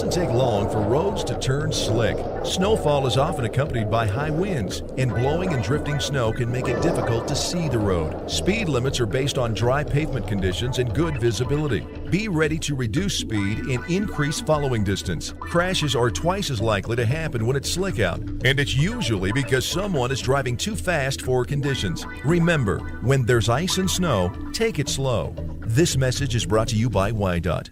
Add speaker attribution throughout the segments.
Speaker 1: doesn't take long for roads to turn slick. Snowfall is often accompanied by high winds, and blowing and drifting snow can make it difficult to see the road. Speed limits are based on dry pavement conditions and good visibility. Be ready to reduce speed and increase following distance. Crashes are twice as likely to happen when it's slick out, and it's usually because someone is driving too fast for conditions. Remember, when there's ice and snow, take it slow. This message is brought to you by WyoToday.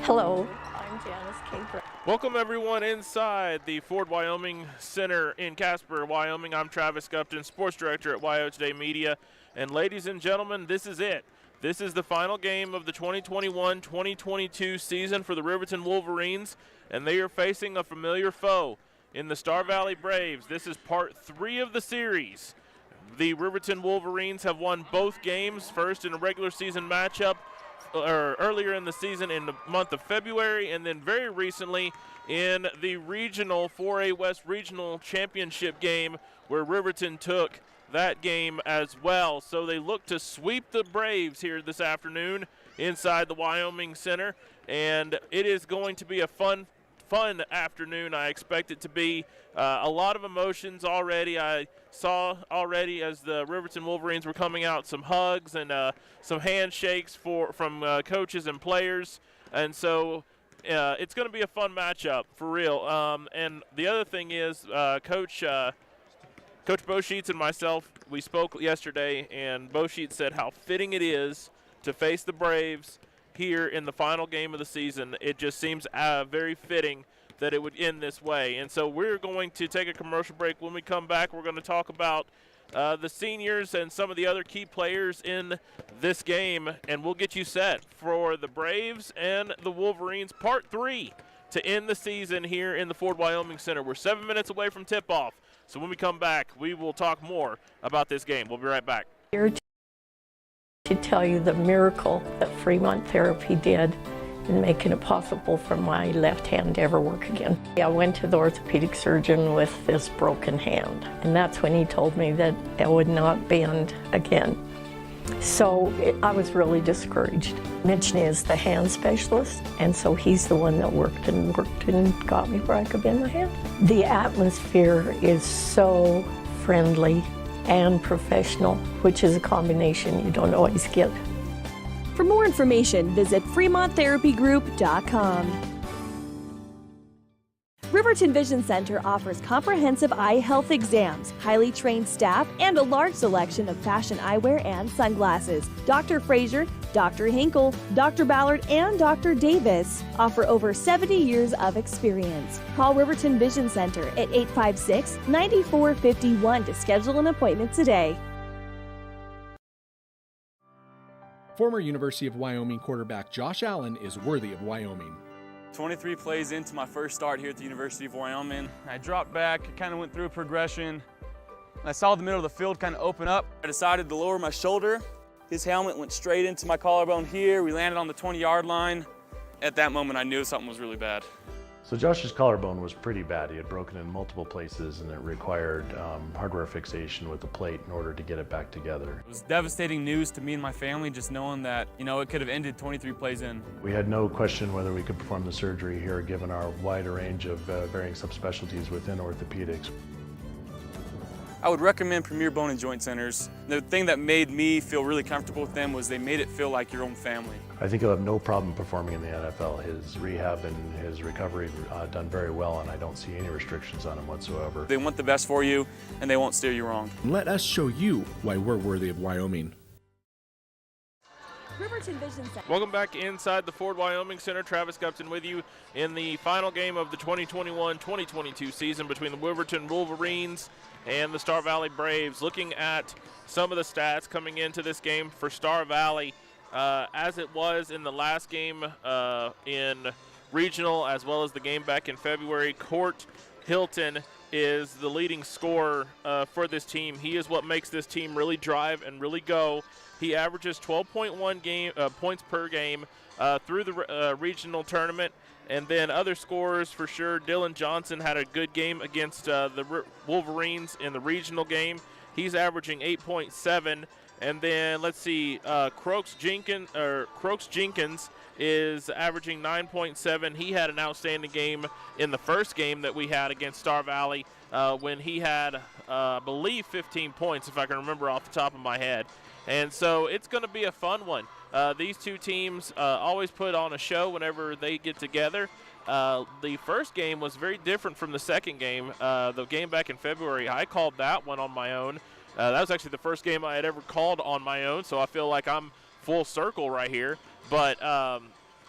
Speaker 2: Hello, I'm Janice Caper.
Speaker 3: Welcome everyone inside the Ford Wyoming Center in Casper, Wyoming. I'm Travis Gupton, Sports Director at WyoToday Media. And ladies and gentlemen, this is it. This is the final game of the 2021-2022 season for the Riverton Wolverines, and they are facing a familiar foe in the Star Valley Braves. This is part 3 of the series. The Riverton Wolverines have won both games, first in a regular season matchup, earlier in the season in the month of February, and then very recently in the regional 4A West Regional Championship game where Riverton took that game as well. So they look to sweep the Braves here this afternoon inside the Wyoming Center, and it is going to be a fun afternoon. I expect it to be a lot of emotions already. I saw already as the Riverton Wolverines were coming out some hugs and some handshakes from coaches and players, and so it's going to be a fun matchup for real. And the other thing is Coach Bo Sheets and myself, we spoke yesterday, and Bo Sheets said how fitting it is to face the Braves here in the final game of the season. It just seems very fitting that it would end this way. And so we're going to take a commercial break. When we come back, we're going to talk about the seniors and some of the other key players in this game, and we'll get you set for the Braves and the Wolverines part 3 to end the season here in the Ford Wyoming Center. We're 7 minutes away from tip-off, so when we come back, we will talk more about this game. We'll be right back.
Speaker 2: Here to tell you the miracle that Fremont Therapy did in making it possible for my left hand to ever work again. I went to the orthopedic surgeon with this broken hand, and that's when he told me that it would not bend again. So I was really discouraged. Mitch is the hand specialist, and so he's the one that worked and got me where I could bend my hand. The atmosphere is so friendly and professional, which is a combination you don't always get.
Speaker 4: For more information, visit FremontTherapyGroup.com. Riverton Vision Center offers comprehensive eye health exams, highly trained staff, and a large selection of fashion eyewear and sunglasses. Dr. Frazier, Dr. Hinkle, Dr. Ballard, and Dr. Davis offer over 70 years of experience. Call Riverton Vision Center at 856-9451 to schedule an appointment today.
Speaker 5: Former University of Wyoming quarterback Josh Allen is worthy of Wyoming.
Speaker 6: 23 plays into my first start here at the University of Wyoming. I dropped back, I kind of went through a progression. I saw the middle of the field kind of open up. I decided to lower my shoulder. His helmet went straight into my collarbone here. We landed on the 20-yard line. At that moment, I knew something was really bad.
Speaker 7: So Josh's collarbone was pretty bad. He had broken in multiple places, and it required hardware fixation with the plate in order to get it back together.
Speaker 6: It was devastating news to me and my family, just knowing that, it could have ended 23 plays in.
Speaker 7: We had no question whether we could perform the surgery here, given our wide range of varying subspecialties within orthopedics.
Speaker 6: I would recommend Premier Bone and Joint Centers. The thing that made me feel really comfortable with them was they made it feel like your own family.
Speaker 7: I think he'll have no problem performing in the NFL. His rehab and his recovery done very well, and I don't see any restrictions on him whatsoever.
Speaker 6: They want the best for you, and they won't steer you wrong.
Speaker 5: Let us show you why we're worthy of Wyoming.
Speaker 4: Riverton Vision Center.
Speaker 3: Welcome back inside the Ford Wyoming Center. Travis Gupton with you in the final game of the 2021-2022 season between the Riverton Wolverines and the Star Valley Braves. Looking at some of the stats coming into this game for Star Valley, as it was in the last game in regional, as well as the game back in February. Court Hilton is the leading scorer for this team. He is what makes this team really drive and really go. He averages 12.1 points per game through the regional tournament. And then other scorers for sure. Dylan Johnson had a good game against the Wolverines in the regional game. He's averaging 8.7. And then let's see, Crokes Jenkins is averaging 9.7. He had an outstanding game in the first game that we had against Star Valley when he had, I believe, 15 points, if I can remember off the top of my head. And so it's going to be a fun one. These two teams always put on a show whenever they get together. The first game was very different from the second game. The game back in February, I called that one on my own. That was actually the first game I had ever called on my own, so I feel like I'm full circle right here. But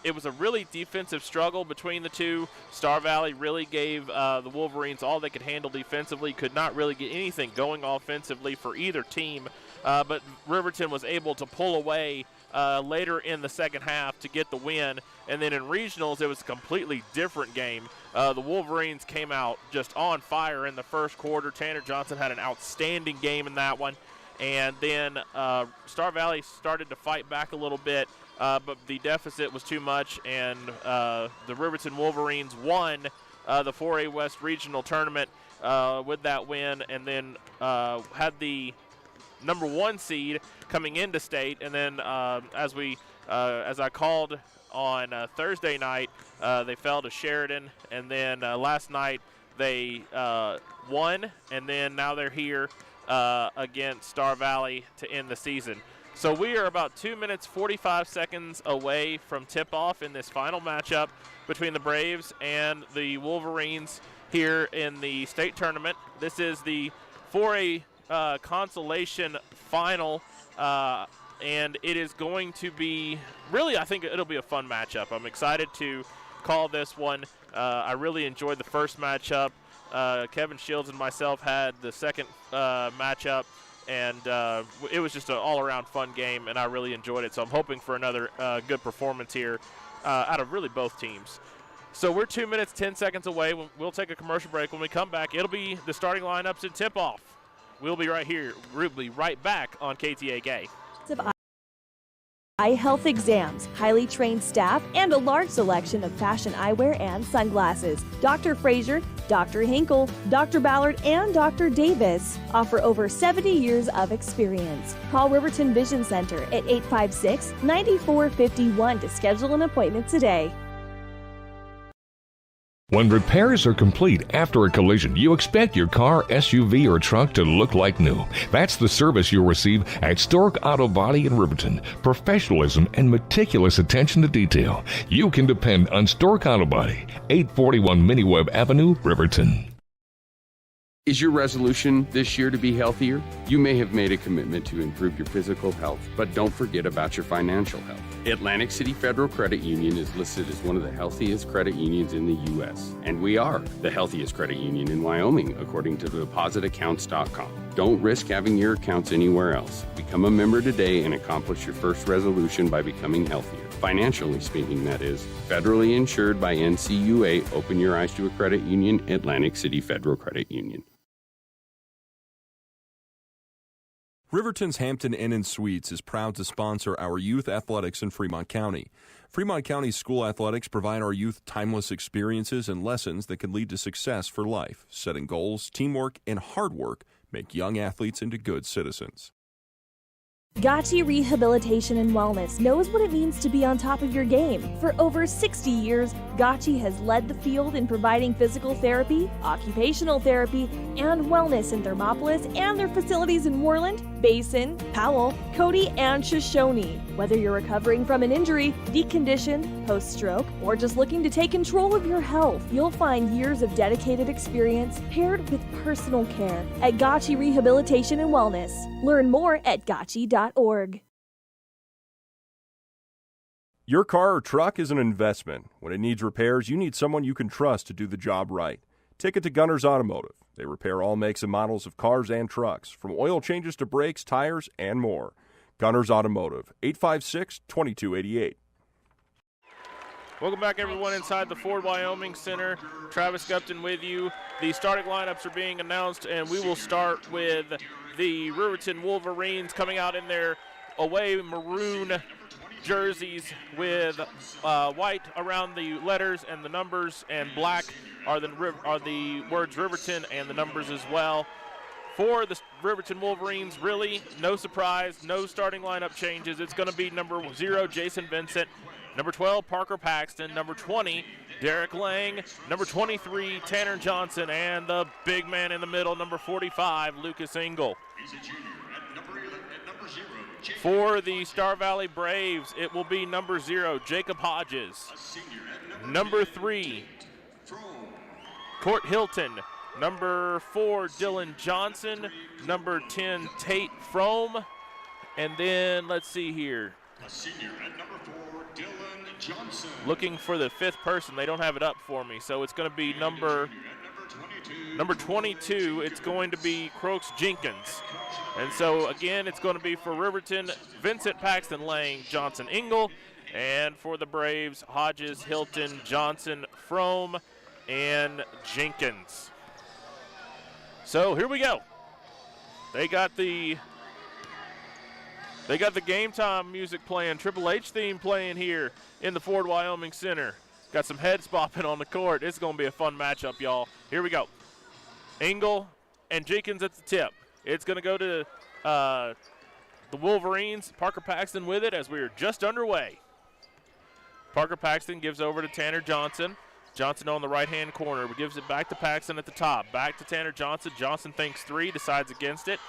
Speaker 3: it was a really defensive struggle between the two. Star Valley really gave the Wolverines all they could handle defensively, could not really get anything going offensively for either team. But Riverton was able to pull away later in the second half to get the win. And then in regionals, it was a completely different game. The Wolverines came out just on fire in the first quarter. Tanner Johnson had an outstanding game in that one. And then Star Valley started to fight back a little bit, but the deficit was too much, and the Riverton Wolverines won the 4A West Regional Tournament with that win, and then had the number 1 seed coming into state. And then as I called on Thursday night, they fell to Sheridan, and then last night they won, and then now they're here against Star Valley to end the season. So we are about 2 minutes 45 seconds away from tip-off in this final matchup between the Braves and the Wolverines here in the state tournament. This is the 4A Consolation final, and it is going to be really, I think it'll be a fun matchup. I'm excited to call this one. I really enjoyed the first matchup. Kevin Shields and myself had the second matchup, and it was just an all-around fun game, and I really enjoyed it. So I'm hoping for another good performance here out of really both teams. So we're 2 minutes, 10 seconds away. We'll take a commercial break. When we come back, it'll be the starting lineups and tip-off. We'll be right here. We'll be right back on KTAK.
Speaker 4: Eye health exams, highly trained staff, and a large selection of fashion eyewear and sunglasses. Dr. Frazier, Dr. Hinkle, Dr. Ballard, and Dr. Davis offer over 70 years of experience. Call Riverton Vision Center at 856-9451 to schedule an appointment today.
Speaker 8: When repairs are complete after a collision, you expect your car, SUV, or truck to look like new. That's the service you'll receive at Stork Auto Body in Riverton. Professionalism and meticulous attention to detail. You can depend on Stork Auto Body, 841 Miniweb Avenue, Riverton.
Speaker 9: Is your resolution this year to be healthier? You may have made a commitment to improve your physical health, but don't forget about your financial health. Atlantic City Federal Credit Union is listed as one of the healthiest credit unions in the U.S., and we are the healthiest credit union in Wyoming, according to depositaccounts.com. Don't risk having your accounts anywhere else. Become a member today and accomplish your first resolution by becoming healthier. Financially speaking, that is. Federally insured by NCUA. Open your eyes to a credit union. Atlantic City Federal Credit Union.
Speaker 10: Riverton's Hampton Inn & Suites is proud to sponsor our youth athletics in Fremont County. Fremont County's school athletics provide our youth timeless experiences and lessons that can lead to success for life. Setting goals, teamwork, and hard work make young athletes into good citizens.
Speaker 4: Gotchi Rehabilitation and Wellness knows what it means to be on top of your game. For over 60 years, Gotchi has led the field in providing physical therapy, occupational therapy, and wellness in Thermopolis and their facilities in Worland, Basin, Powell, Cody, and Shoshone. Whether you're recovering from an injury, deconditioned, post-stroke, or just looking to take control of your health, you'll find years of dedicated experience paired with personal care at Gotchi Rehabilitation and Wellness. Learn more at gotchi.org.
Speaker 10: Your car or truck is an investment. When it needs repairs, you need someone you can trust to do the job right. Take it to Gunner's Automotive. They repair all makes and models of cars and trucks, from oil changes to brakes, tires, and more. Gunners Automotive, 856-2288.
Speaker 3: Welcome back, everyone, inside the Ford Wyoming Center. Travis Gupton with you. The starting lineups are being announced, and we will start with the Riverton Wolverines coming out in their away maroon jerseys with white around the letters and the numbers, and black are the words Riverton and the numbers as well. For the Riverton Wolverines, really no surprise, no starting lineup changes. It's going to be number 0, Jason Vincent, number 12, Parker Paxton, number 20, Derek Lang, number 23, Tanner Johnson, and the big man in the middle, number 45, Lucas Engel. For the Star Valley Braves, it will be number 0, Jacob Hodges, number 3, Court Hilton, number 4, Dylan Johnson, number 10, Tate Frome, and then let's see here. Looking for the 5th person. They don't have it up for me, so it's going to be number 22. It's going to be Crooks Jenkins. And so, again, it's going to be for Riverton, Vincent, Paxton, Lang, Johnson, Engel, and for the Braves, Hodges, Hilton, Johnson, Frome, and Jenkins. So here we go. They got the game time music playing, Triple H theme playing here in the Ford Wyoming Center. Got some heads bopping on the court. It's going to be a fun matchup, y'all. Here we go. Engel and Jenkins at the tip. It's going to go to the Wolverines. Parker Paxton with it as we are just underway. Parker Paxton gives over to Tanner Johnson. Johnson on the right-hand corner. Gives it back to Paxton at the top. Back to Tanner Johnson. Johnson thinks 3, decides against it.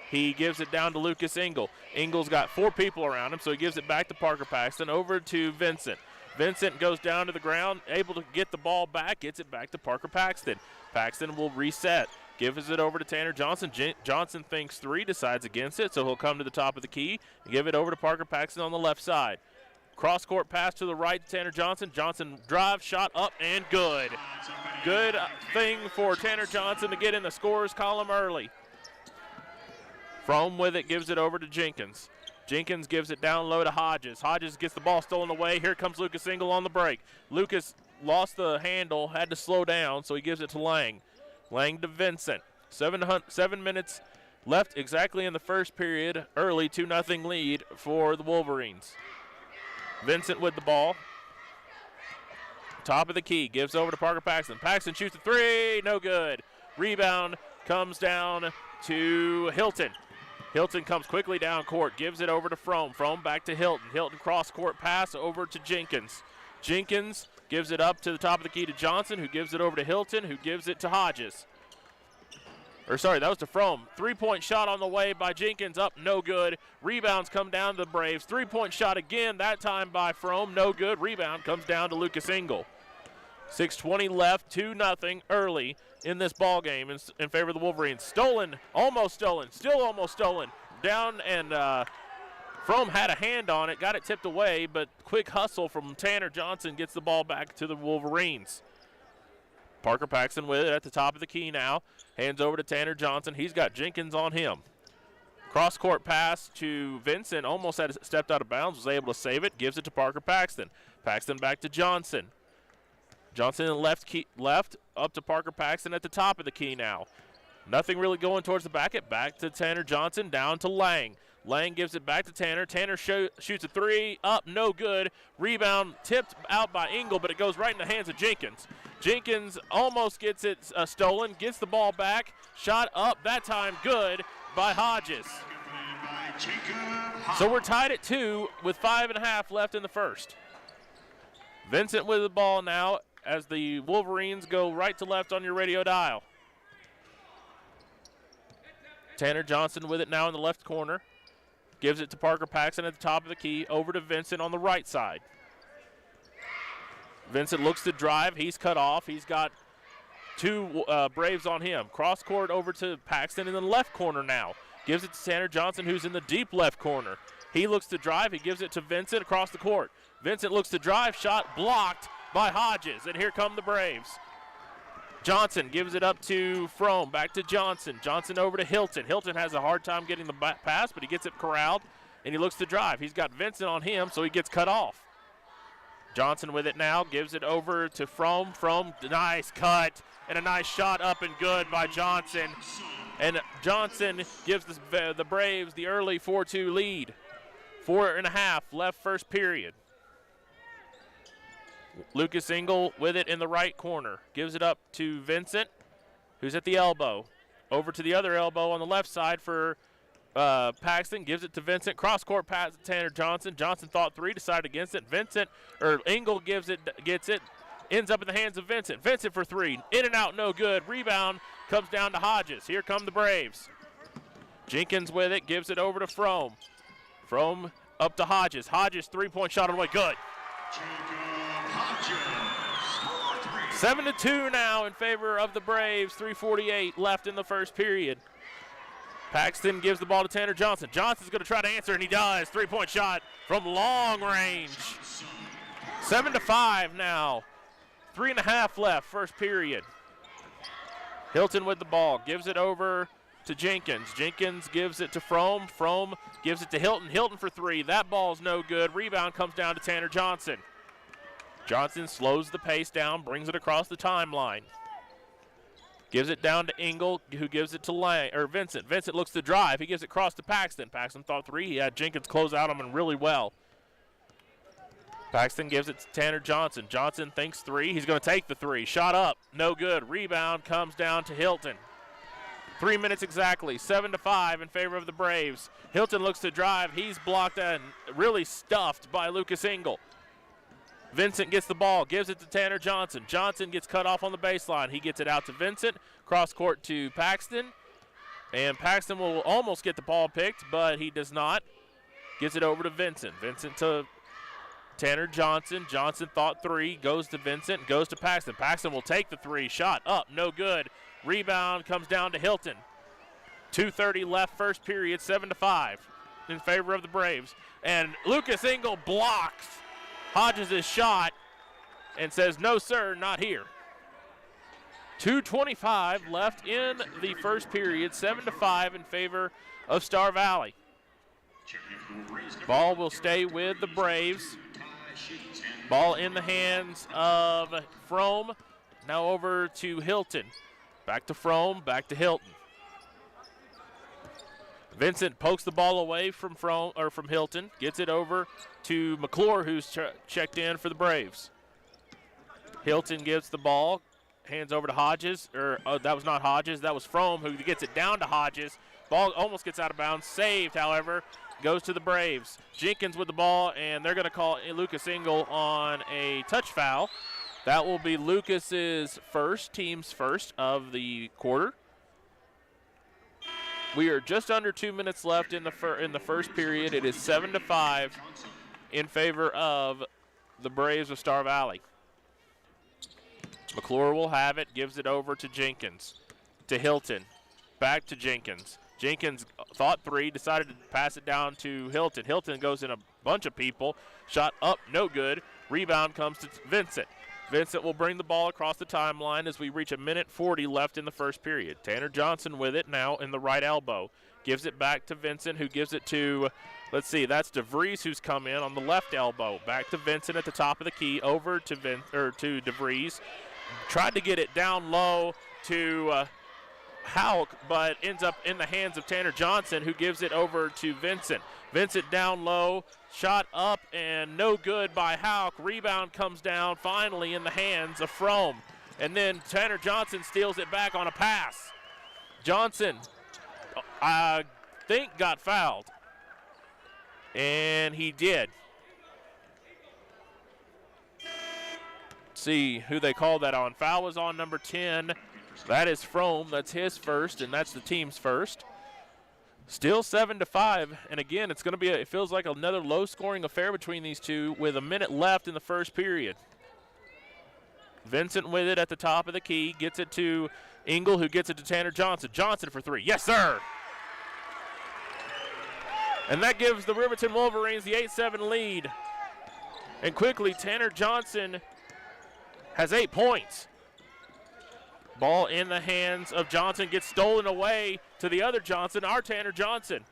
Speaker 3: He gives it down to Lucas Engel. Engel's got 4 people around him, so he gives it back to Parker Paxton. Over to Vincent. Vincent goes down to the ground, able to get the ball back, gets it back to Parker Paxton. Paxton will reset. Gives it over to Tanner Johnson. Johnson thinks 3, decides against it, so he'll come to the top of the key and give it over to Parker Paxton on the left side. Cross-court pass to the right to Tanner Johnson. Johnson drive, shot up, and good. Good thing for Tanner Johnson to get in the scorer's column early. Frome with it, gives it over to Jenkins. Jenkins gives it down low to Hodges. Hodges gets the ball stolen away. Here comes Lucas Engel on the break. Lucas lost the handle, had to slow down, so he gives it to Lang. Lang to Vincent. 7 minutes left exactly in the first period. Early 2-0 lead for the Wolverines. Vincent with the ball. Top of the key, gives over to Parker Paxton. Paxton shoots a 3, no good. Rebound comes down to Hilton. Hilton comes quickly down court, gives it over to Frome. Frome back to Hilton. Hilton cross-court pass over to Jenkins. Jenkins gives it up to the top of the key to Johnson, who gives it over to Hilton, who gives it to Hodges. That was to Frome. 3-point shot on the way by Jenkins, up, no good. Rebounds come down to the Braves. 3-point shot again, that time by Frome, no good. Rebound comes down to Lucas Engel. 6:20 left, 2-0 early in this ball game in favor of the Wolverines. Stolen, almost stolen, still almost stolen. Down, and Frome had a hand on it, got it tipped away, but quick hustle from Tanner Johnson gets the ball back to the Wolverines. Parker Paxton with it at the top of the key now. Hands over to Tanner Johnson. He's got Jenkins on him. Cross-court pass to Vincent. Almost had stepped out of bounds. Was able to save it. Gives it to Parker Paxton. Paxton back to Johnson. Johnson in the left up to Parker Paxton at the top of the key now. Nothing really going towards the basket. Back to Tanner Johnson. Down to Lang. Lang gives it back to Tanner. Tanner shoots a 3. Up, no good. Rebound tipped out by Engel, but it goes right in the hands of Jenkins. Jenkins almost gets it stolen, gets the ball back. Shot up, that time good by Hodges. So we're tied at 2 with 5.5 left in the first. Vincent with the ball now as the Wolverines go right to left on your radio dial. Tanner Johnson with it now in the left corner. Gives it to Parker Paxton at the top of the key. Over to Vincent on the right side. Vincent looks to drive. He's cut off. He's got 2 Braves on him. Cross court over to Paxton in the left corner now. Gives it to Tanner Johnson, who's in the deep left corner. He looks to drive. He gives it to Vincent across the court. Vincent looks to drive. Shot blocked by Hodges. And here come the Braves. Johnson gives it up to Frome. Back to Johnson. Johnson over to Hilton. Hilton has a hard time getting the pass, but he gets it corralled. and he looks to drive. He's got Vincent on him, so he gets cut off. Johnson with it now, gives it over to Fromm. Fromm, nice cut, and a nice shot up and good by Johnson. And Johnson gives the Braves the early 4-2 lead. 4.5 left first period. Lucas Engel with it in the right corner. Gives it up to Vincent, who's at the elbow. Over to the other elbow on the left side for Paxton. Gives it to Vincent. Cross-court pass to Tanner Johnson. Johnson thought three, decided against it. Engel gets it, ends up in the hands of Vincent. Vincent for three. In and out, no good. Rebound comes down to Hodges. Here come the Braves. Jenkins with it, gives it over to Fromm. Fromm up to Hodges. Hodges, three-point shot on the way, good. 7-2 now in favor of the Braves. 3:48 left in the first period. Paxton gives the ball to Tanner Johnson. Johnson's going to try to answer, and he does. Three-point shot from long range. 7-5 now. 3.5 left, first period. Hilton with the ball, gives it over to Jenkins. Jenkins gives it to Fromm. Fromm gives it to Hilton. Hilton for three. That ball's no good. Rebound comes down to Tanner Johnson. Johnson slows the pace down, brings it across the timeline. Gives it down to Engel, who gives it to Vincent. Vincent looks to drive. He gives it across to Paxton. Paxton thought three. He had Jenkins close out on him really well. Paxton gives it to Tanner Johnson. Johnson thinks three. He's going to take the three. Shot up. No good. Rebound comes down to Hilton. 3 minutes exactly. 7-5 in favor of the Braves. Hilton looks to drive. He's blocked and really stuffed by Lucas Engel. Vincent gets the ball, gives it to Tanner Johnson. Johnson gets cut off on the baseline. He gets it out to Vincent. Cross court to Paxton. And Paxton will almost get the ball picked, but he does not. Gives it over to Vincent. Vincent to Tanner Johnson. Johnson thought three. Goes to Vincent. Goes to Paxton. Paxton will take the three. Shot up. No good. Rebound comes down to Hilton. 2:30 left first period. 7-5 in favor of the Braves. And Lucas Engel blocks Hodges' shot and says, no, sir, not here. 2:25 left in the first period. 7-5 in favor of Star Valley. Ball will stay with the Braves. Ball in the hands of Fromm. Now over to Hilton. Back to Fromm, back to Hilton. Vincent pokes the ball away from Hilton, gets it over to McClure, who's checked in for the Braves. Hilton gives the ball, hands over to Hodges, that was not Hodges, that was Fromm, who gets it down to Hodges. Ball almost gets out of bounds, saved, however, goes to the Braves. Jenkins with the ball, and they're going to call Lucas Engel on a touch foul. That will be Lucas's team's first of the quarter. We are just under 2 minutes left in the first period. It is 7-5 in favor of the Braves of Star Valley. McClure will have it, gives it over to Jenkins, to Hilton, back to Jenkins. Jenkins thought three, decided to pass it down to Hilton. Hilton goes in a bunch of people. Shot up, no good. Rebound comes to Vincent. Vincent will bring the ball across the timeline as we reach 1:40 left in the first period. Tanner Johnson with it now in the right elbow. Gives it back to Vincent, who gives it to, that's DeVries, who's come in on the left elbow. Back to Vincent at the top of the key, over to DeVries. Tried to get it down low to Houck, but ends up in the hands of Tanner Johnson, who gives it over to Vincent. Vincent down low, shot up, and no good by Houck. Rebound comes down finally in the hands of Fromm. And then Tanner Johnson steals it back on a pass. Johnson, I think, got fouled. And he did. See who they called that on. Foul was on number 10. That is Fromm. That's his first, and that's the team's first. Still 7-5, and again, it feels like another low-scoring affair between these two with a minute left in the first period. Vincent with it at the top of the key, gets it to Engel, who gets it to Tanner Johnson. Johnson for three. Yes, sir! And that gives the Riverton Wolverines the 8-7 lead. And quickly, Tanner Johnson has 8 points. Ball in the hands of Johnson, gets stolen away to the other Johnson, our Tanner Johnson.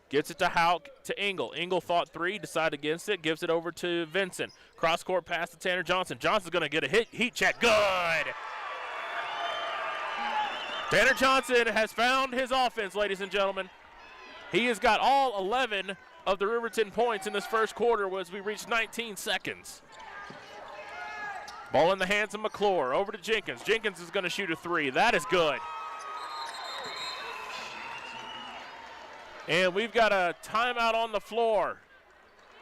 Speaker 3: Gets it to Hauk, to Engel. Engel thought 3, decided against it, gives it over to Vincent. Cross-court pass to Tanner Johnson. Johnson's going to get a heat check. Good! Tanner Johnson has found his offense, ladies and gentlemen. He has got all 11 of the Riverton points in this first quarter as we reach 19 seconds. Ball in the hands of McClure. Over to Jenkins. Jenkins is going to shoot a 3. That is good. And we've got a timeout on the floor.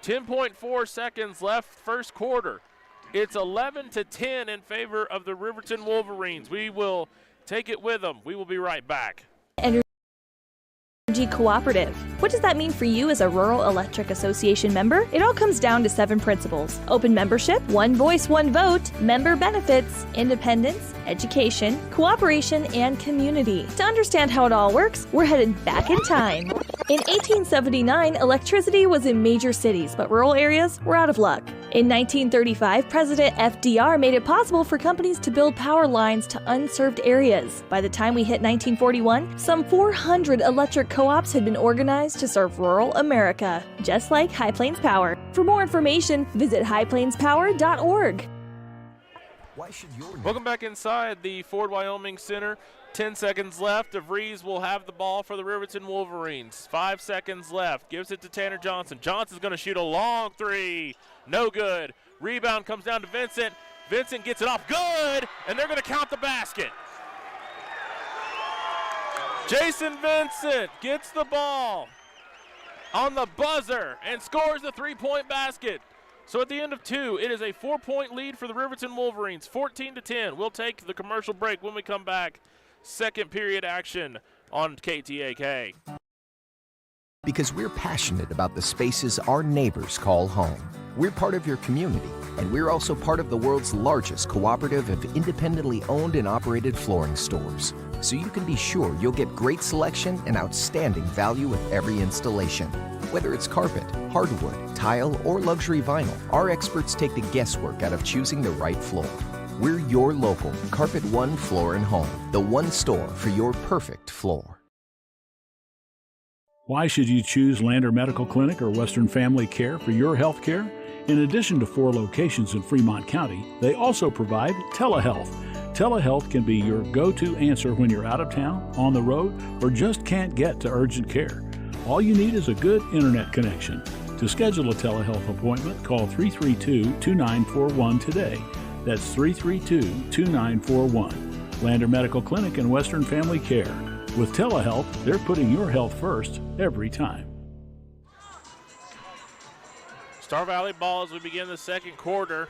Speaker 3: 10.4 seconds left first quarter. It's 11-10 in favor of the Riverton Wolverines. We will take it with them. We will be right back.
Speaker 4: Energy Cooperative. What does that mean for you as a Rural Electric Association member? It all comes down to 7 principles: open membership, one voice, one vote, member benefits, independence, education, cooperation, and community. To understand how it all works, we're headed back in time. In 1879, electricity was in major cities, but rural areas were out of luck. In 1935, President FDR made it possible for companies to build power lines to unserved areas. By the time we hit 1941, some 400 electric co-ops had been organized to serve rural America, just like High Plains Power. For more information, visit highplainspower.org.
Speaker 3: Welcome back inside the Ford Wyoming Center. 10 seconds left. DeVries will have the ball for the Riverton Wolverines. 5 seconds left. Gives it to Tanner Johnson. Johnson's going to shoot a long 3. No good. Rebound comes down to Vincent. Vincent gets it off. Good! And they're going to count the basket. Jason Vincent gets the ball on the buzzer and scores the 3-point basket. So at the end of 2, it is a 4-point lead for the Riverton Wolverines, 14-10. We'll take the commercial break when we come back. Second period action on KTAK.
Speaker 11: Because we're passionate about the spaces our neighbors call home. We're part of your community, and we're also part of the world's largest cooperative of independently owned and operated flooring stores. So you can be sure you'll get great selection and outstanding value with every installation. Whether it's carpet, hardwood, tile, or luxury vinyl, our experts take the guesswork out of choosing the right floor. We're your local Carpet One Floor and Home, the one store for your perfect floor.
Speaker 12: Why should you choose Lander Medical Clinic or Western Family Care for your health care? In addition to 4 locations in Fremont County, they also provide telehealth. Telehealth can be your go-to answer when you're out of town, on the road, or just can't get to urgent care. All you need is a good internet connection. To schedule a telehealth appointment, call 332-2941 today. That's 332-2941. Lander Medical Clinic and Western Family Care. With telehealth, they're putting your health first every time.
Speaker 3: Star Valley ball as we begin the second quarter.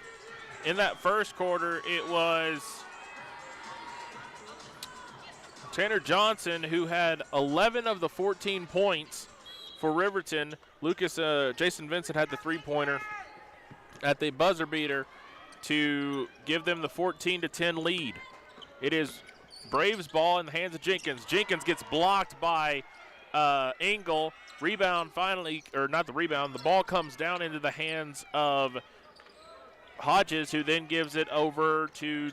Speaker 3: In that first quarter, it was Tanner Johnson who had 11 of the 14 points for Riverton. Jason Vincent had the 3-pointer at the buzzer beater to give them the 14-10 lead. It is Braves ball in the hands of Jenkins. Jenkins gets blocked by Engel. Rebound finally, or not the rebound, the ball comes down into the hands of Hodges, who then gives it over to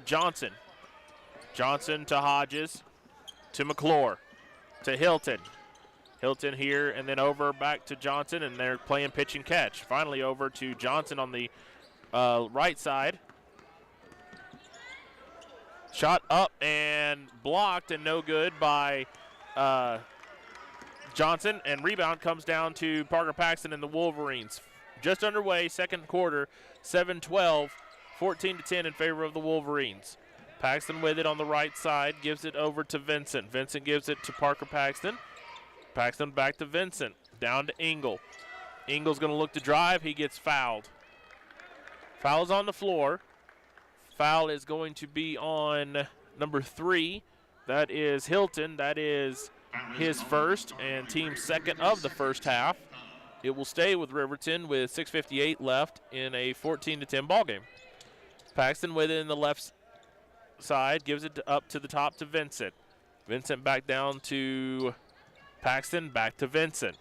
Speaker 3: Johnson. Johnson to Hodges, to McClure, to Hilton. Hilton here, and then over back to Johnson, and they're playing pitch and catch. Finally over to Johnson on the right side. Shot up and blocked and no good by Johnson, and rebound comes down to Parker Paxton and the Wolverines. Just underway, second quarter, 7-12, 14-10 in favor of the Wolverines. Paxton with it on the right side, gives it over to Vincent. Vincent gives it to Parker Paxton. Paxton back to Vincent, down to Engel. Engel's going to look to drive. He gets fouled. Foul's on the floor. Foul is going to be on number 3. That is Hilton. That is his first and team's second of the first half. It will stay with Riverton with 6:58 left in a 14-10 ball game. Paxton with it in the left side, gives it up to the top to Vincent. Vincent back down to Paxton, back to Vincent.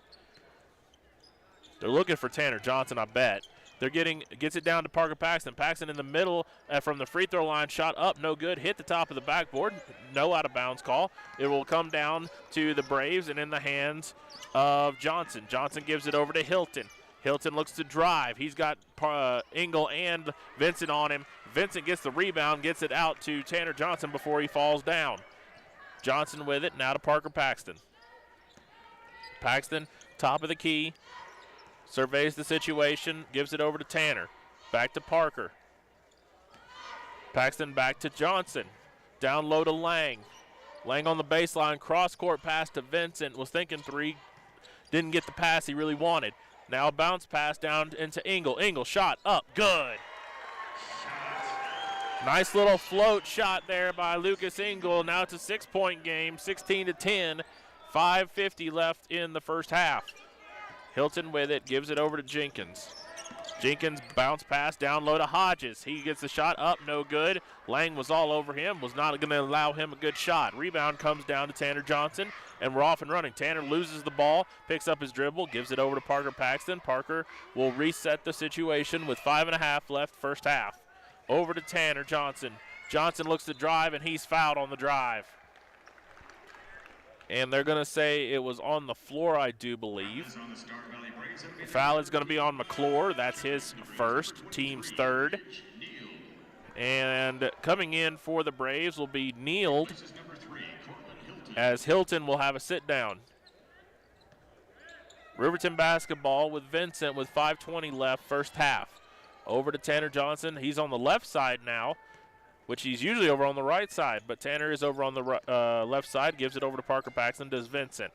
Speaker 3: They're looking for Tanner Johnson, I bet. Gets it down to Parker Paxton. Paxton in the middle from the free throw line, shot up, no good. Hit the top of the backboard, no out of bounds call. It will come down to the Braves and in the hands of Johnson. Johnson gives it over to Hilton. Hilton looks to drive. He's got Engel and Vincent on him. Vincent gets the rebound, gets it out to Tanner Johnson before he falls down. Johnson with it, now to Parker Paxton. Paxton, top of the key, surveys the situation, gives it over to Tanner. Back to Parker. Paxton back to Johnson. Down low to Lang. Lang on the baseline, cross-court pass to Vincent. Was thinking three, didn't get the pass he really wanted. Now a bounce pass down into Engel. Engel shot up, good. Nice little float shot there by Lucas Engel. Now it's a 6-point game, 16-10. 5:50 left in the first half. Hilton with it, gives it over to Jenkins. Jenkins bounce pass down low to Hodges. He gets the shot up, no good. Lang was all over him, was not going to allow him a good shot. Rebound comes down to Tanner Johnson, and we're off and running. Tanner loses the ball, picks up his dribble, gives it over to Parker Paxton. Parker will reset the situation with 5.5 left first half. Over to Tanner Johnson. Johnson looks to drive, and he's fouled on the drive. And they're going to say it was on the floor, I do believe. The foul is going to be on McClure. That's his first, team's third. And coming in for the Braves will be Neild, as Hilton will have a sit down. Riverton basketball with Vincent with 5:20 left first half. Over to Tanner Johnson. He's on the left side now, which he's usually over on the right side, but Tanner is over on the left side, gives it over to Parker Paxton, does Vincent.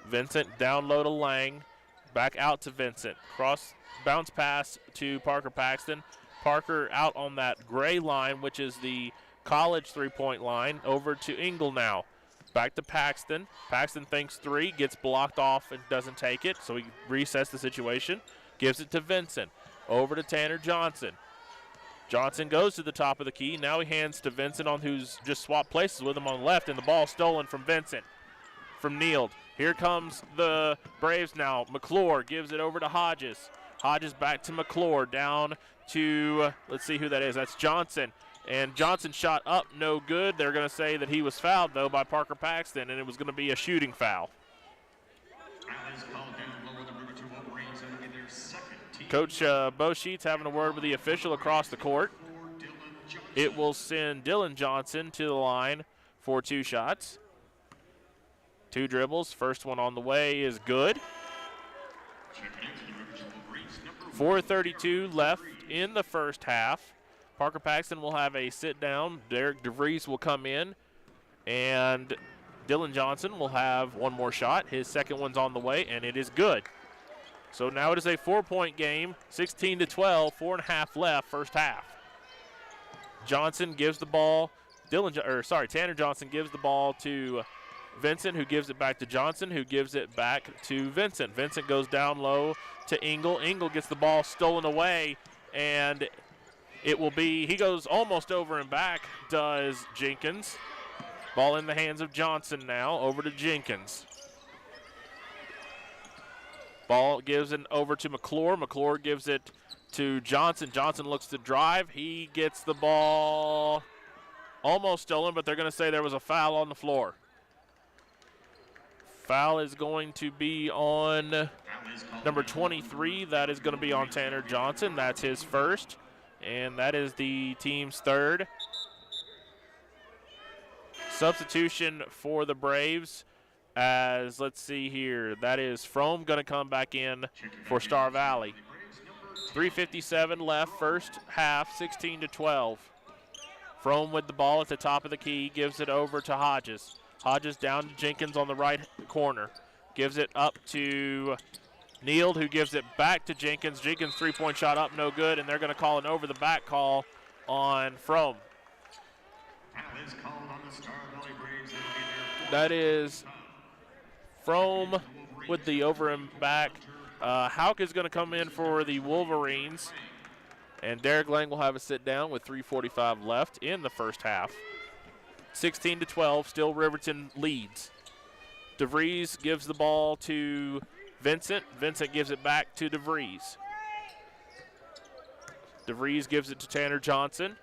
Speaker 3: Vincent down low to Lang, back out to Vincent. Cross bounce pass to Parker Paxton. Parker out on that gray line, which is the college three-point line, over to Engel now. Back to Paxton. Paxton thinks three, gets blocked off and doesn't take it, so he resets the situation. Gives it to Vincent. Over to Tanner Johnson. Johnson goes to the top of the key. Now he hands to Vincent, on who's just swapped places with him on the left, and the ball stolen from Vincent, from Neild. Here comes the Braves now. McClure gives it over to Hodges. Hodges back to McClure, down to, let's see who that is. That's Johnson. And Johnson shot up, no good. They're going to say that he was fouled, though, by Parker Paxton, and it was going to be a shooting foul. Coach Bo Sheets having a word with the official across the court. It will send Dylan Johnson to the line for 2 shots. 2 dribbles. First one on the way is good. 4:32 left in the first half. Parker Paxton will have a sit down. Derek DeVries will come in, and Dylan Johnson will have one more shot. His second one's on the way, and it is good. So now it is a 4-point game, 16-12, 4.5 left, first half. Johnson gives the ball, Tanner Johnson gives the ball to Vincent, who gives it back to Johnson, who gives it back to Vincent. Vincent goes down low to Engel. Engel gets the ball stolen away, and it will be, he goes almost over and back, does Jenkins. Ball in the hands of Johnson now, over to Jenkins. Ball gives it over to McClure. McClure gives it to Johnson. Johnson looks to drive. He gets the ball almost stolen, but they're going to say there was a foul on the floor. Foul is going to be on number 23. That is going to be on Tanner Johnson. That's his first, and that is the team's third. Substitution for the Braves. As, let's see here, that is Frome going to come back in for Star Valley. 3:57 left, first half, 16-12. Frome with the ball at the top of the key, gives it over to Hodges. Hodges down to Jenkins on the right corner. Gives it up to Neild, who gives it back to Jenkins. Jenkins' three-point shot up, no good, and they're going to call an over-the-back call on Frome. That is Frome with the over and back. Houck is going to come in for the Wolverines, and Derek Lang will have a sit down with 3:45 left in the first half. 16-12, still Riverton leads. DeVries gives the ball to Vincent. Vincent gives it back to DeVries. DeVries gives it to Tanner Johnson.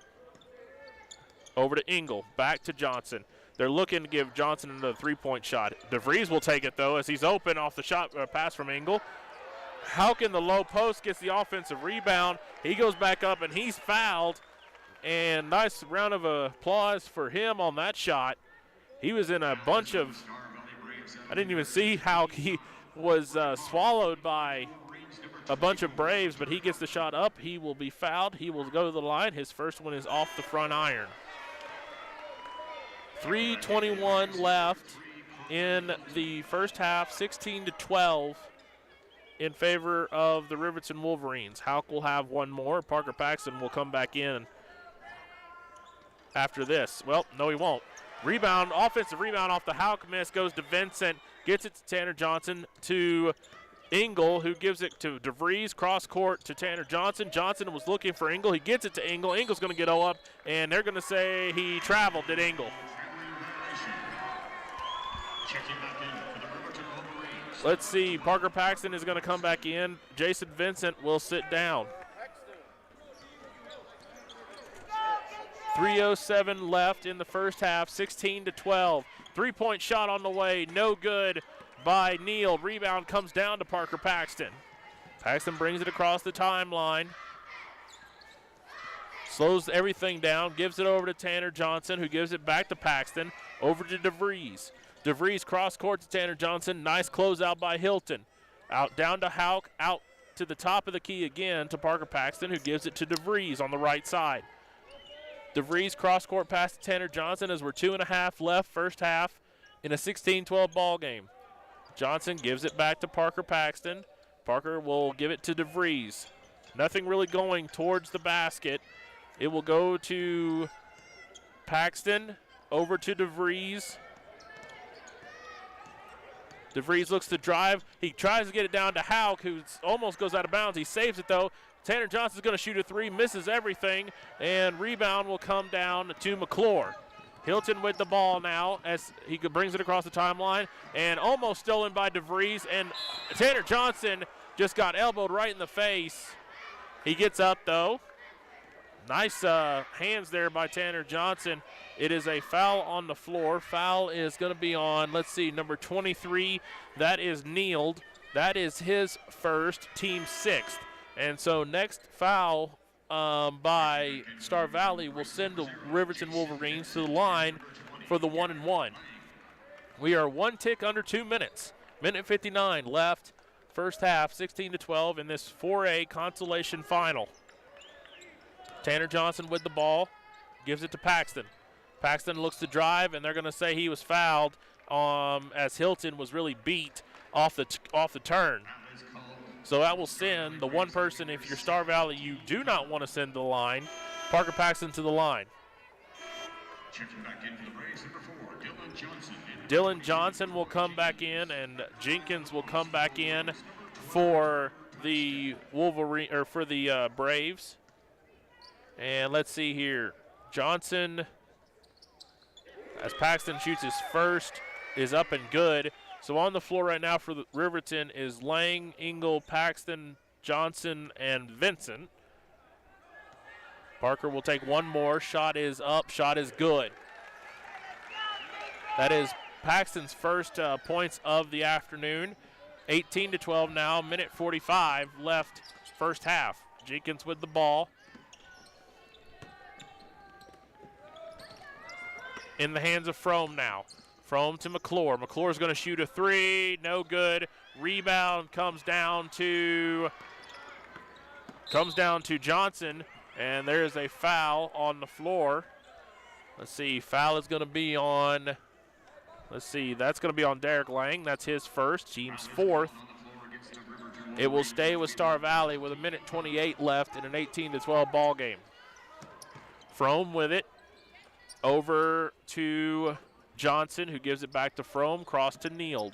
Speaker 3: Over to Engel, back to Johnson. They're looking to give Johnson another three-point shot. DeVries will take it, though, as he's open off the shot pass from Engel. Houck in the low post gets the offensive rebound. He goes back up, and he's fouled. And nice round of applause for him on that shot. He was in a bunch of – I didn't even see how he was swallowed by a bunch of Braves, but he gets the shot up. He will be fouled. He will go to the line. His first one is off the front iron. 3:21 left in the first half, 16-12 in favor of the Riverton Wolverines. Houck will have one more. Parker Paxton will come back in after this. Well, no, he won't. Rebound, offensive rebound off the Houck miss goes to Vincent, gets it to Tanner Johnson, to Engel, who gives it to DeVries, cross court to Tanner Johnson. Johnson was looking for Engel. He gets it to Engel. Engel's going to get up, and they're going to say he traveled, did Engel. Let's see, Parker Paxton is going to come back in. Jason Vincent will sit down. 3:07 left in the first half, 16-12. Three-point shot on the way, no good by Neal. Rebound comes down to Parker Paxton. Paxton brings it across the timeline. Slows everything down, gives it over to Tanner Johnson, who gives it back to Paxton, over to DeVries. DeVries cross court to Tanner Johnson. Nice closeout by Hilton. Out down to Houck, out to the top of the key again to Parker Paxton, who gives it to DeVries on the right side. DeVries cross court pass to Tanner Johnson as we're 2.5 left first half in a 16-12 ball game. Johnson gives it back to Parker Paxton. Parker will give it to DeVries. Nothing really going towards the basket. It will go to Paxton, over to DeVries. DeVries looks to drive. He tries to get it down to Houck, who almost goes out of bounds. He saves it, though. Tanner Johnson's going to shoot a three, misses everything, and rebound will come down to McClure. Hilton with the ball now as he brings it across the timeline, and almost stolen by DeVries, and Tanner Johnson just got elbowed right in the face. He gets up, though. Nice hands there by Tanner Johnson. It is a foul on the floor. Foul is going to be on, let's see, number 23. That is Neal. That is his first, team sixth. And so next foul by Star Valley will send the Riverton Wolverines to the line for the 1-and-1. We are one tick under 2 minutes. Minute 59 left. First half, 16-12 in this 4A Consolation final. Tanner Johnson with the ball, gives it to Paxton. Paxton looks to drive, and they're going to say he was fouled as Hilton was really beat off the turn. So that will send the one person, if you're Star Valley, you do not want to send to the line, Parker Paxton to the line.
Speaker 13: Checking back in for the Braves, number 4, Dylan Johnson.
Speaker 3: Dylan Johnson will come back in, and Jenkins will come back in for the Braves. And let's see here. Johnson, as Paxton shoots his first, is up and good. So on the floor right now for the Riverton is Lang, Engel, Paxton, Johnson, and Vincent. Parker will take one more. Shot is up. Shot is good. That is Paxton's first points of the afternoon. 18-12 now. Minute 45 left first half. Jenkins with the ball. In the hands of Frome now. Frome to McClure. McClure's going to shoot a three. No good. Rebound comes down to Johnson, and there is a foul on the floor. Let's see. Foul is going to be on. Let's see. That's going to be on Derek Lang. That's his first. Team's fourth. It will stay with Star Valley with a minute 28 left in an 18-12 ball game. Frome with it. Over to Johnson, who gives it back to Frome. Cross to Neal.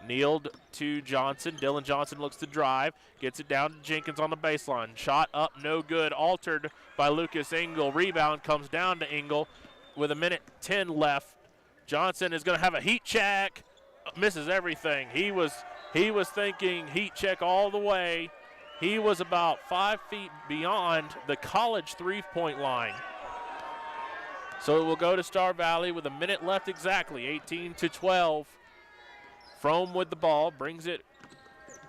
Speaker 3: Neal to Johnson. Dylan Johnson looks to drive. Gets it down to Jenkins on the baseline. Shot up, no good. Altered by Lucas Engel. Rebound comes down to Engel with a minute 10 left. Johnson is going to have a heat check. Misses everything. He was thinking heat check all the way. He was about 5 feet beyond the college three-point line. So it will go to Star Valley with a minute left exactly, 18-12. Frome with the ball, brings it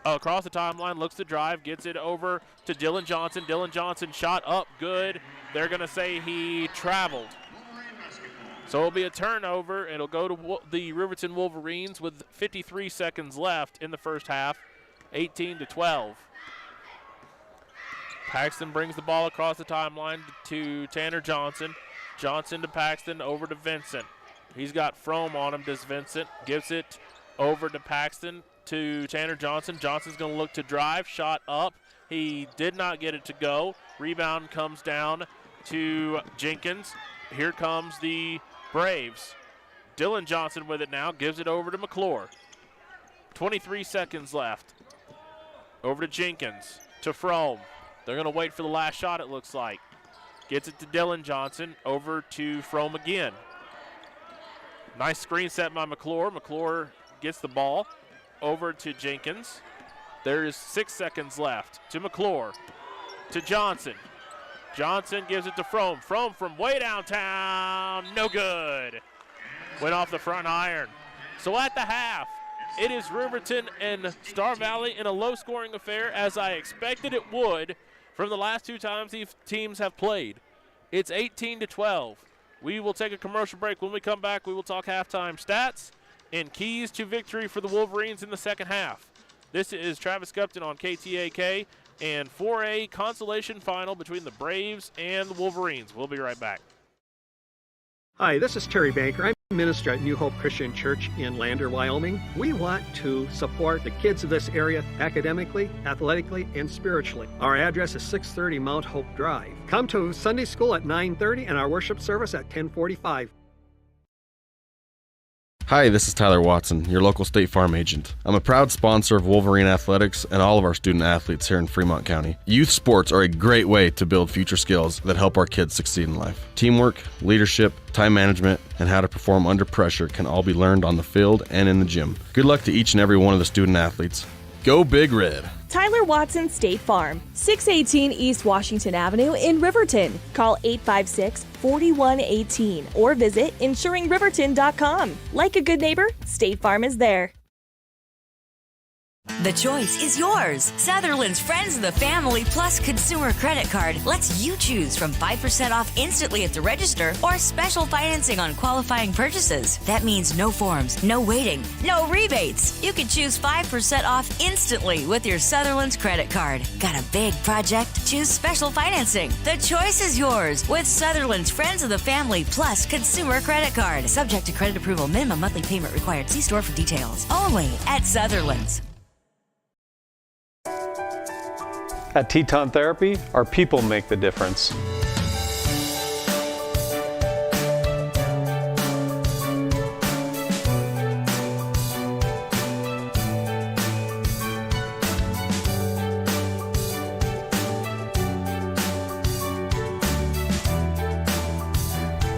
Speaker 3: across the timeline, looks to drive, gets it over to Dylan Johnson. Dylan Johnson shot up, good. They're going to say he traveled. So it'll be a turnover. It'll go to the Riverton Wolverines with 53 seconds left in the first half, 18-12. Paxton brings the ball across the timeline to Tanner Johnson. Johnson to Paxton, over to Vincent. He's got Frome on him, does Vincent. Gives it over to Paxton to Tanner Johnson. Johnson's going to look to drive, shot up. He did not get it to go. Rebound comes down to Jenkins. Here comes the Braves. Dylan Johnson with it now, gives it over to McClure. 23 seconds left. Over to Jenkins, to Frome. They're going to wait for the last shot, it looks like. Gets it to Dylan Johnson, over to Frome again. Nice screen set by McClure. McClure gets the ball over to Jenkins. There is 6 seconds left to McClure, to Johnson. Johnson gives it to Frome. Frome from way downtown, no good. Went off the front iron. So at the half, it is Riverton and Star Valley in a low-scoring affair, as I expected it would from the last 2 times these teams have played. It's 18-12. We will take a commercial break. When we come back, we will talk halftime stats and keys to victory for the Wolverines in the second half. This is Travis Gupton on KTAK and 4A Consolation final between the Braves and the Wolverines. We'll be right back.
Speaker 14: Hi, this is Terry Banker. I'm a minister at New Hope Christian Church in Lander, Wyoming. We want to support the kids of this area academically, athletically, and spiritually. Our address is 630 Mount Hope Drive. Come to Sunday school at 9:30 and our worship service at 10:45.
Speaker 15: Hi, this is Tyler Watson, your local State Farm agent. I'm a proud sponsor of Wolverine Athletics and all of our student athletes here in Fremont County. Youth sports are a great way to build future skills that help our kids succeed in life. Teamwork, leadership, time management, and how to perform under pressure can all be learned on the field and in the gym. Good luck to each and every one of the student athletes. Go Big Red!
Speaker 4: Tyler Watson State Farm, 618 East Washington Avenue in Riverton. Call 856-4118 or visit insuringriverton.com. Like a good neighbor, State Farm is there.
Speaker 16: The choice is yours. Sutherland's Friends of the Family Plus Consumer Credit Card lets you choose from 5% off instantly at the register or special financing on qualifying purchases. That means no forms, no waiting, no rebates. You can choose 5% off instantly with your Sutherland's credit card. Got a big project? Choose special financing. The choice is yours with Sutherland's Friends of the Family Plus Consumer Credit Card. Subject to credit approval. Minimum monthly payment required. See store for details. Only at Sutherland's.
Speaker 17: At Teton Therapy, our people make the difference.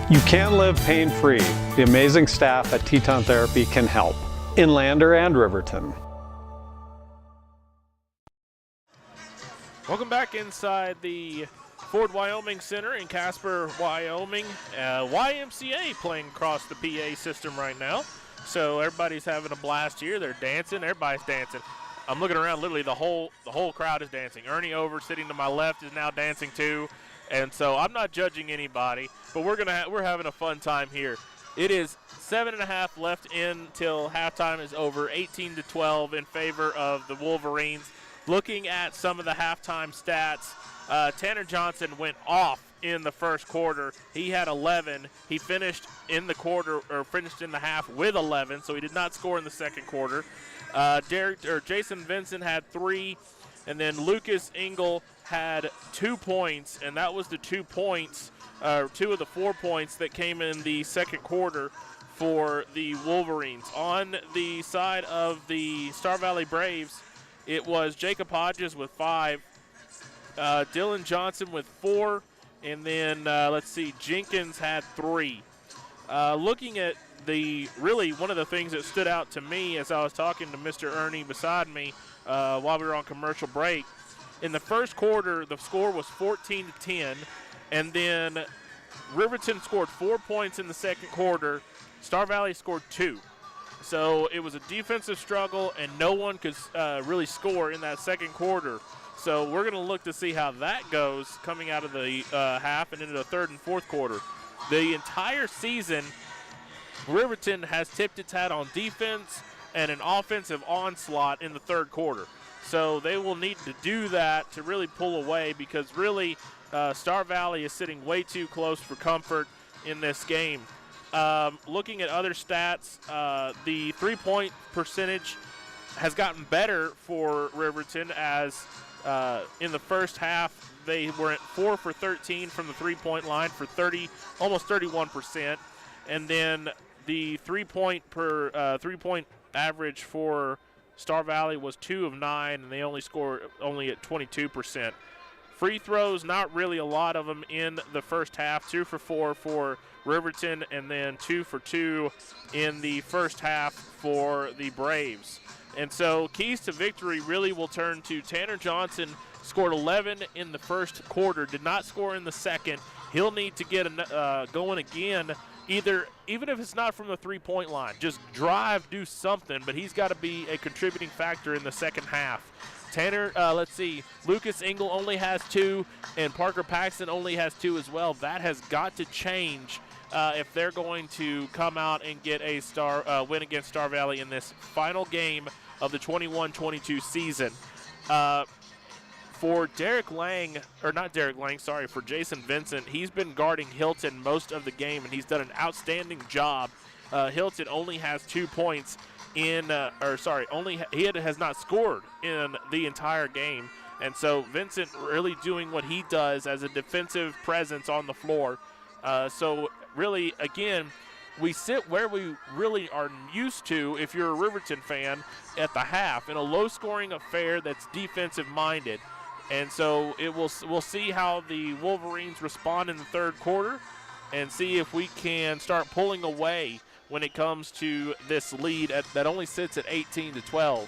Speaker 17: You can live pain-free. The amazing staff at Teton Therapy can help in Lander and Riverton.
Speaker 3: Welcome back inside the Ford Wyoming Center in Casper, Wyoming. YMCA playing across the PA system right now. So everybody's having a blast here. They're dancing. Everybody's dancing. I'm looking around. Literally the whole crowd is dancing. Ernie Over, sitting to my left, is now dancing too. And so I'm not judging anybody, but we're having a fun time here. It is 7.5 left in till halftime is over. 18-12 in favor of the Wolverines. Looking at some of the halftime stats, Tanner Johnson went off in the first quarter. He had 11. He finished in the half with 11, so he did not score in the second quarter. Jason Vincent had 3, and then Lucas Engel had 2 points, and that was the 2 points, 2 of the 4 points that came in the second quarter for the Wolverines. On the side of the Star Valley Braves, it was Jacob Hodges with 5, Dylan Johnson with 4, and then Jenkins had 3. Looking at one of the things that stood out to me as I was talking to Mr. Ernie beside me while we were on commercial break In the first quarter, the score was 14-10, and then Riverton scored 4 points in the second quarter. Star Valley scored 2. So it was a defensive struggle, and no one could really score in that second quarter. So we're going to look to see how that goes coming out of the half and into the third and fourth quarter. The entire season, Riverton has tipped its hat on defense and an offensive onslaught in the third quarter. So they will need to do that to really pull away, because really Star Valley is sitting way too close for comfort in this game. Looking at other stats, the three-point percentage has gotten better for Riverton, as in the first half they were at 4 for 13 from the three-point line for almost 31%, and then the three-point average for Star Valley was 2 of 9, and they only scored at 22%. Free throws, not really a lot of them in the first half. 2 for 4 for Riverton, and then 2 for 2 in the first half for the Braves. And so keys to victory really will turn to Tanner Johnson. Scored 11 in the first quarter, did not score in the second. He'll need to get going again, even if it's not from the three-point line. Just drive, do something, but he's got to be a contributing factor in the second half. Tanner, let's see, Lucas Engel only has 2, and Parker Paxton only has 2 as well. That has got to change if they're going to come out and get a win against Star Valley in this final game of the 21-22 season. For for Jason Vincent, he's been guarding Hilton most of the game, and he's done an outstanding job. Hilton only has 2 points has not scored in the entire game. And so Vincent really doing what he does as a defensive presence on the floor. So really, again, we sit where we really are used to, if you're a Riverton fan, at the half, in a low-scoring affair that's defensive-minded. And so we'll see how the Wolverines respond in the third quarter and see if we can start pulling away when it comes to this lead that only sits at 18-12.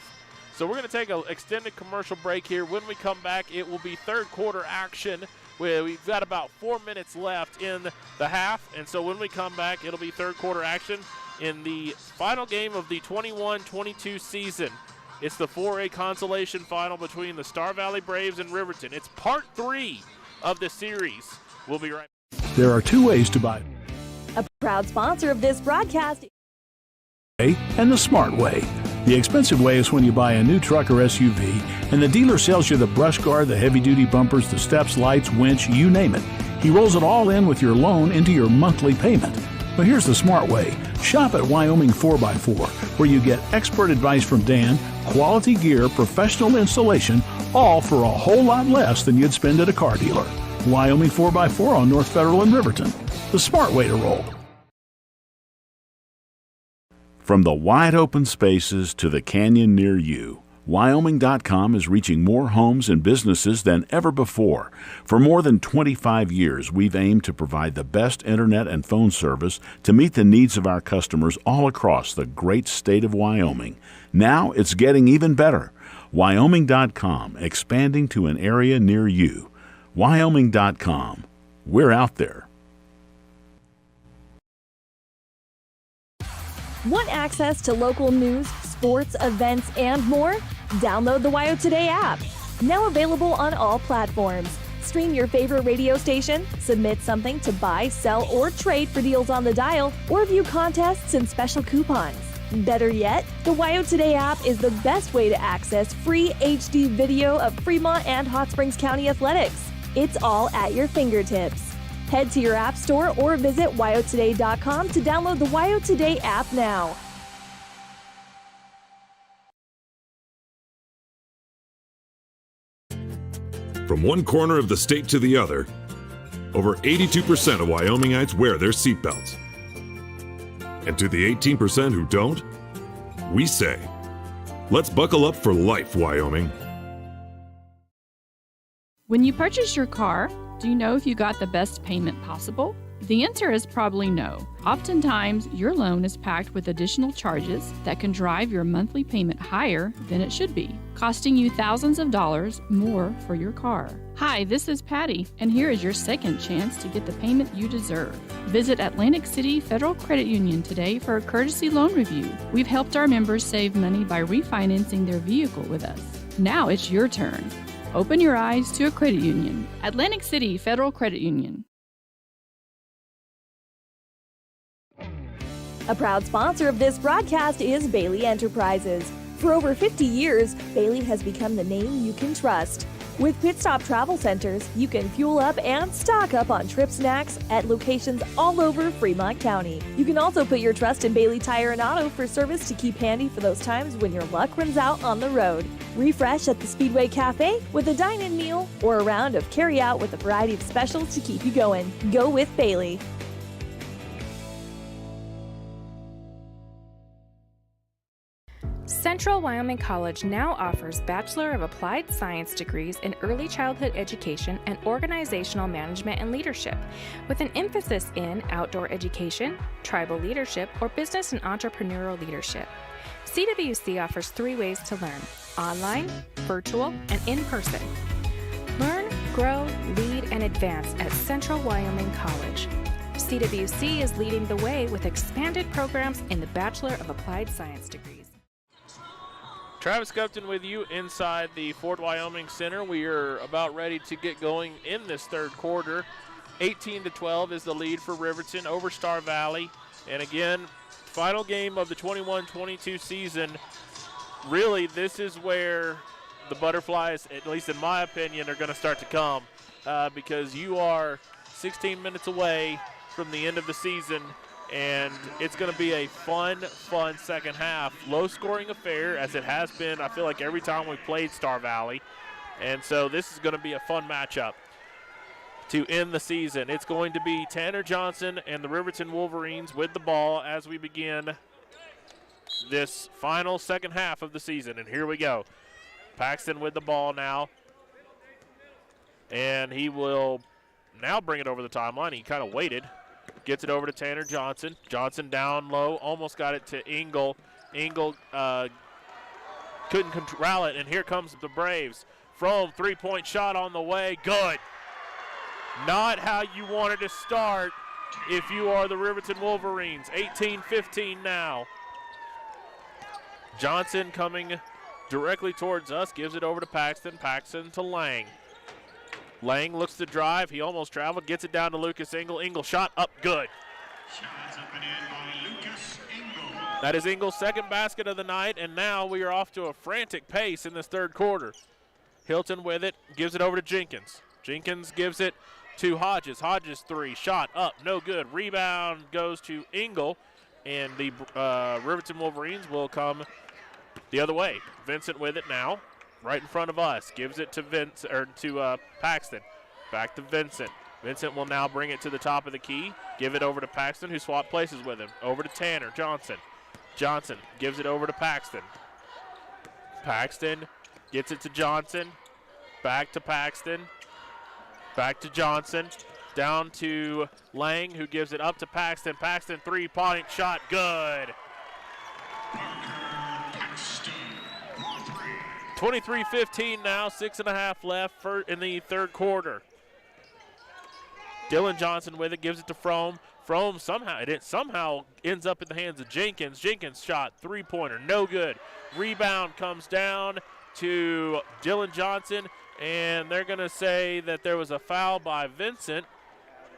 Speaker 3: So we're going to take an extended commercial break here. When we come back, it will be third quarter action. We've got about 4 minutes left in the half, and so when we come back, it'll be third quarter action in the final game of the 21-22 season. It's the 4A Consolation final between the Star Valley Braves and Riverton. It's part 3 of the series. We'll be right back.
Speaker 12: There are 2 ways to buy.
Speaker 4: A proud sponsor of this broadcast.
Speaker 12: And the smart way. The expensive way is when you buy a new truck or SUV and the dealer sells you the brush guard, the heavy-duty bumpers, the steps, lights, winch, you name it. He rolls it all in with your loan into your monthly payment. But here's the smart way. Shop at Wyoming 4x4, where you get expert advice from Dan, quality gear, professional installation, all for a whole lot less than you'd spend at a car dealer. Wyoming 4x4 on North Federal in Riverton. The smart way to roll.
Speaker 18: From the wide open spaces to the canyon near you, Wyoming.com is reaching more homes and businesses than ever before. For more than 25 years, we've aimed to provide the best internet and phone service to meet the needs of our customers all across the great state of Wyoming. Now it's getting even better. Wyoming.com, expanding to an area near you. Wyoming.com. We're out there.
Speaker 4: Want access to local news, sports, events, and more? Download the WyoToday app. Now available on all platforms. Stream your favorite radio station, submit something to buy, sell, or trade for deals on the dial, or view contests and special coupons. Better yet, the WyoToday app is the best way to access free HD video of Fremont and Hot Springs County athletics. It's all at your fingertips. Head to your app store or visit WyoToday.com to download the WyoToday app now.
Speaker 19: From one corner of the state to the other, over 82% of Wyomingites wear their seatbelts. And to the 18% who don't, we say, let's buckle up for life, Wyoming.
Speaker 20: When you purchase your car, do you know if you got the best payment possible? The answer is probably no. Oftentimes, your loan is packed with additional charges that can drive your monthly payment higher than it should be, costing you thousands of dollars more for your car. Hi, this is Patty, and here is your second chance to get the payment you deserve. Visit Atlantic City Federal Credit Union today for a courtesy loan review. We've helped our members save money by refinancing their vehicle with us. Now it's your turn. Open your eyes to a credit union. Atlantic City Federal Credit Union.
Speaker 4: A proud sponsor of this broadcast is Bailey Enterprises. For over 50 years, Bailey has become the name you can trust. With Pit Stop Travel Centers, you can fuel up and stock up on trip snacks at locations all over Fremont County. You can also put your trust in Bailey Tire and Auto for service to keep handy for those times when your luck runs out on the road. Refresh at the Speedway Cafe with a dine-in meal or a round of carry-out with a variety of specials to keep you going. Go with Bailey.
Speaker 21: Central Wyoming College now offers Bachelor of Applied Science degrees in Early Childhood Education and Organizational Management and Leadership, with an emphasis in outdoor education, tribal leadership, or business and entrepreneurial leadership. CWC offers 3 ways to learn: online, virtual, and in person. Learn, grow, lead, and advance at Central Wyoming College. CWC is leading the way with expanded programs in the Bachelor of Applied Science degrees.
Speaker 3: Travis Gupton with you inside the Fort Wyoming Center. We are about ready to get going in this third quarter. 18-12 is the lead for Riverton over Star Valley. And again, final game of the 21-22 season. Really, this is where the Butterflies, at least in my opinion, are going to start to come because you are 16 minutes away from the end of the season. And it's going to be a fun second half. Low-scoring affair, as it has been, I feel like, every time we played Star Valley. And so this is going to be a fun matchup to end the season. It's going to be Tanner Johnson and the Riverton Wolverines with the ball as we begin this final second half of the season. And here we go. Paxton with the ball now. And he will now bring it over the timeline. He kind of waited. Gets it over to Tanner Johnson. Johnson down low, almost got it to Engel. Engel couldn't corral it, and here comes the Braves. From three-point shot on the way, good. Not how you wanted to start if you are the Riverton Wolverines. 18-15 now. Johnson coming directly towards us, gives it over to Paxton. Paxton to Lang. Lang looks to drive. He almost traveled. Gets it down to Lucas Engel. Engel shot up good. That is Engel's second basket of the night, and now we are off to a frantic pace in this third quarter. Hilton with it. Gives it over to Jenkins. Jenkins gives it to Hodges. Hodges three. Shot up. No good. Rebound goes to Engel, and the Riverton Wolverines will come the other way. Vincent with it now. Right in front of us. Gives it to Paxton. Back to Vincent. Vincent will now bring it to the top of the key. Give it over to Paxton, who swapped places with him. Over to Tanner Johnson. Johnson gives it over to Paxton. Paxton gets it to Johnson. Back to Paxton. Back to Johnson. Down to Lang, who gives it up to Paxton. Paxton three-point shot. Good. 23-15 now, 6.5 left in the third quarter. Dylan Johnson with it, gives it to Frome. Frome somehow ends up in the hands of Jenkins. Jenkins shot three-pointer, no good. Rebound comes down to Dylan Johnson, and they're going to say that there was a foul by Vincent,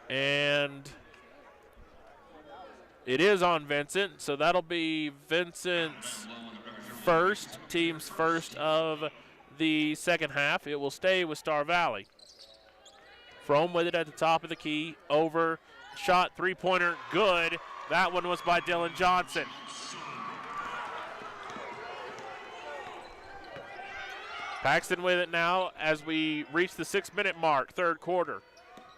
Speaker 3: and it is on Vincent, so that'll be Vincent's team's first of the second half. It will stay with Star Valley. Frome with it at the top of the key. Over, shot, three-pointer, good. That one was by Dylan Johnson. Paxton with it now as we reach the 6-minute mark, third quarter.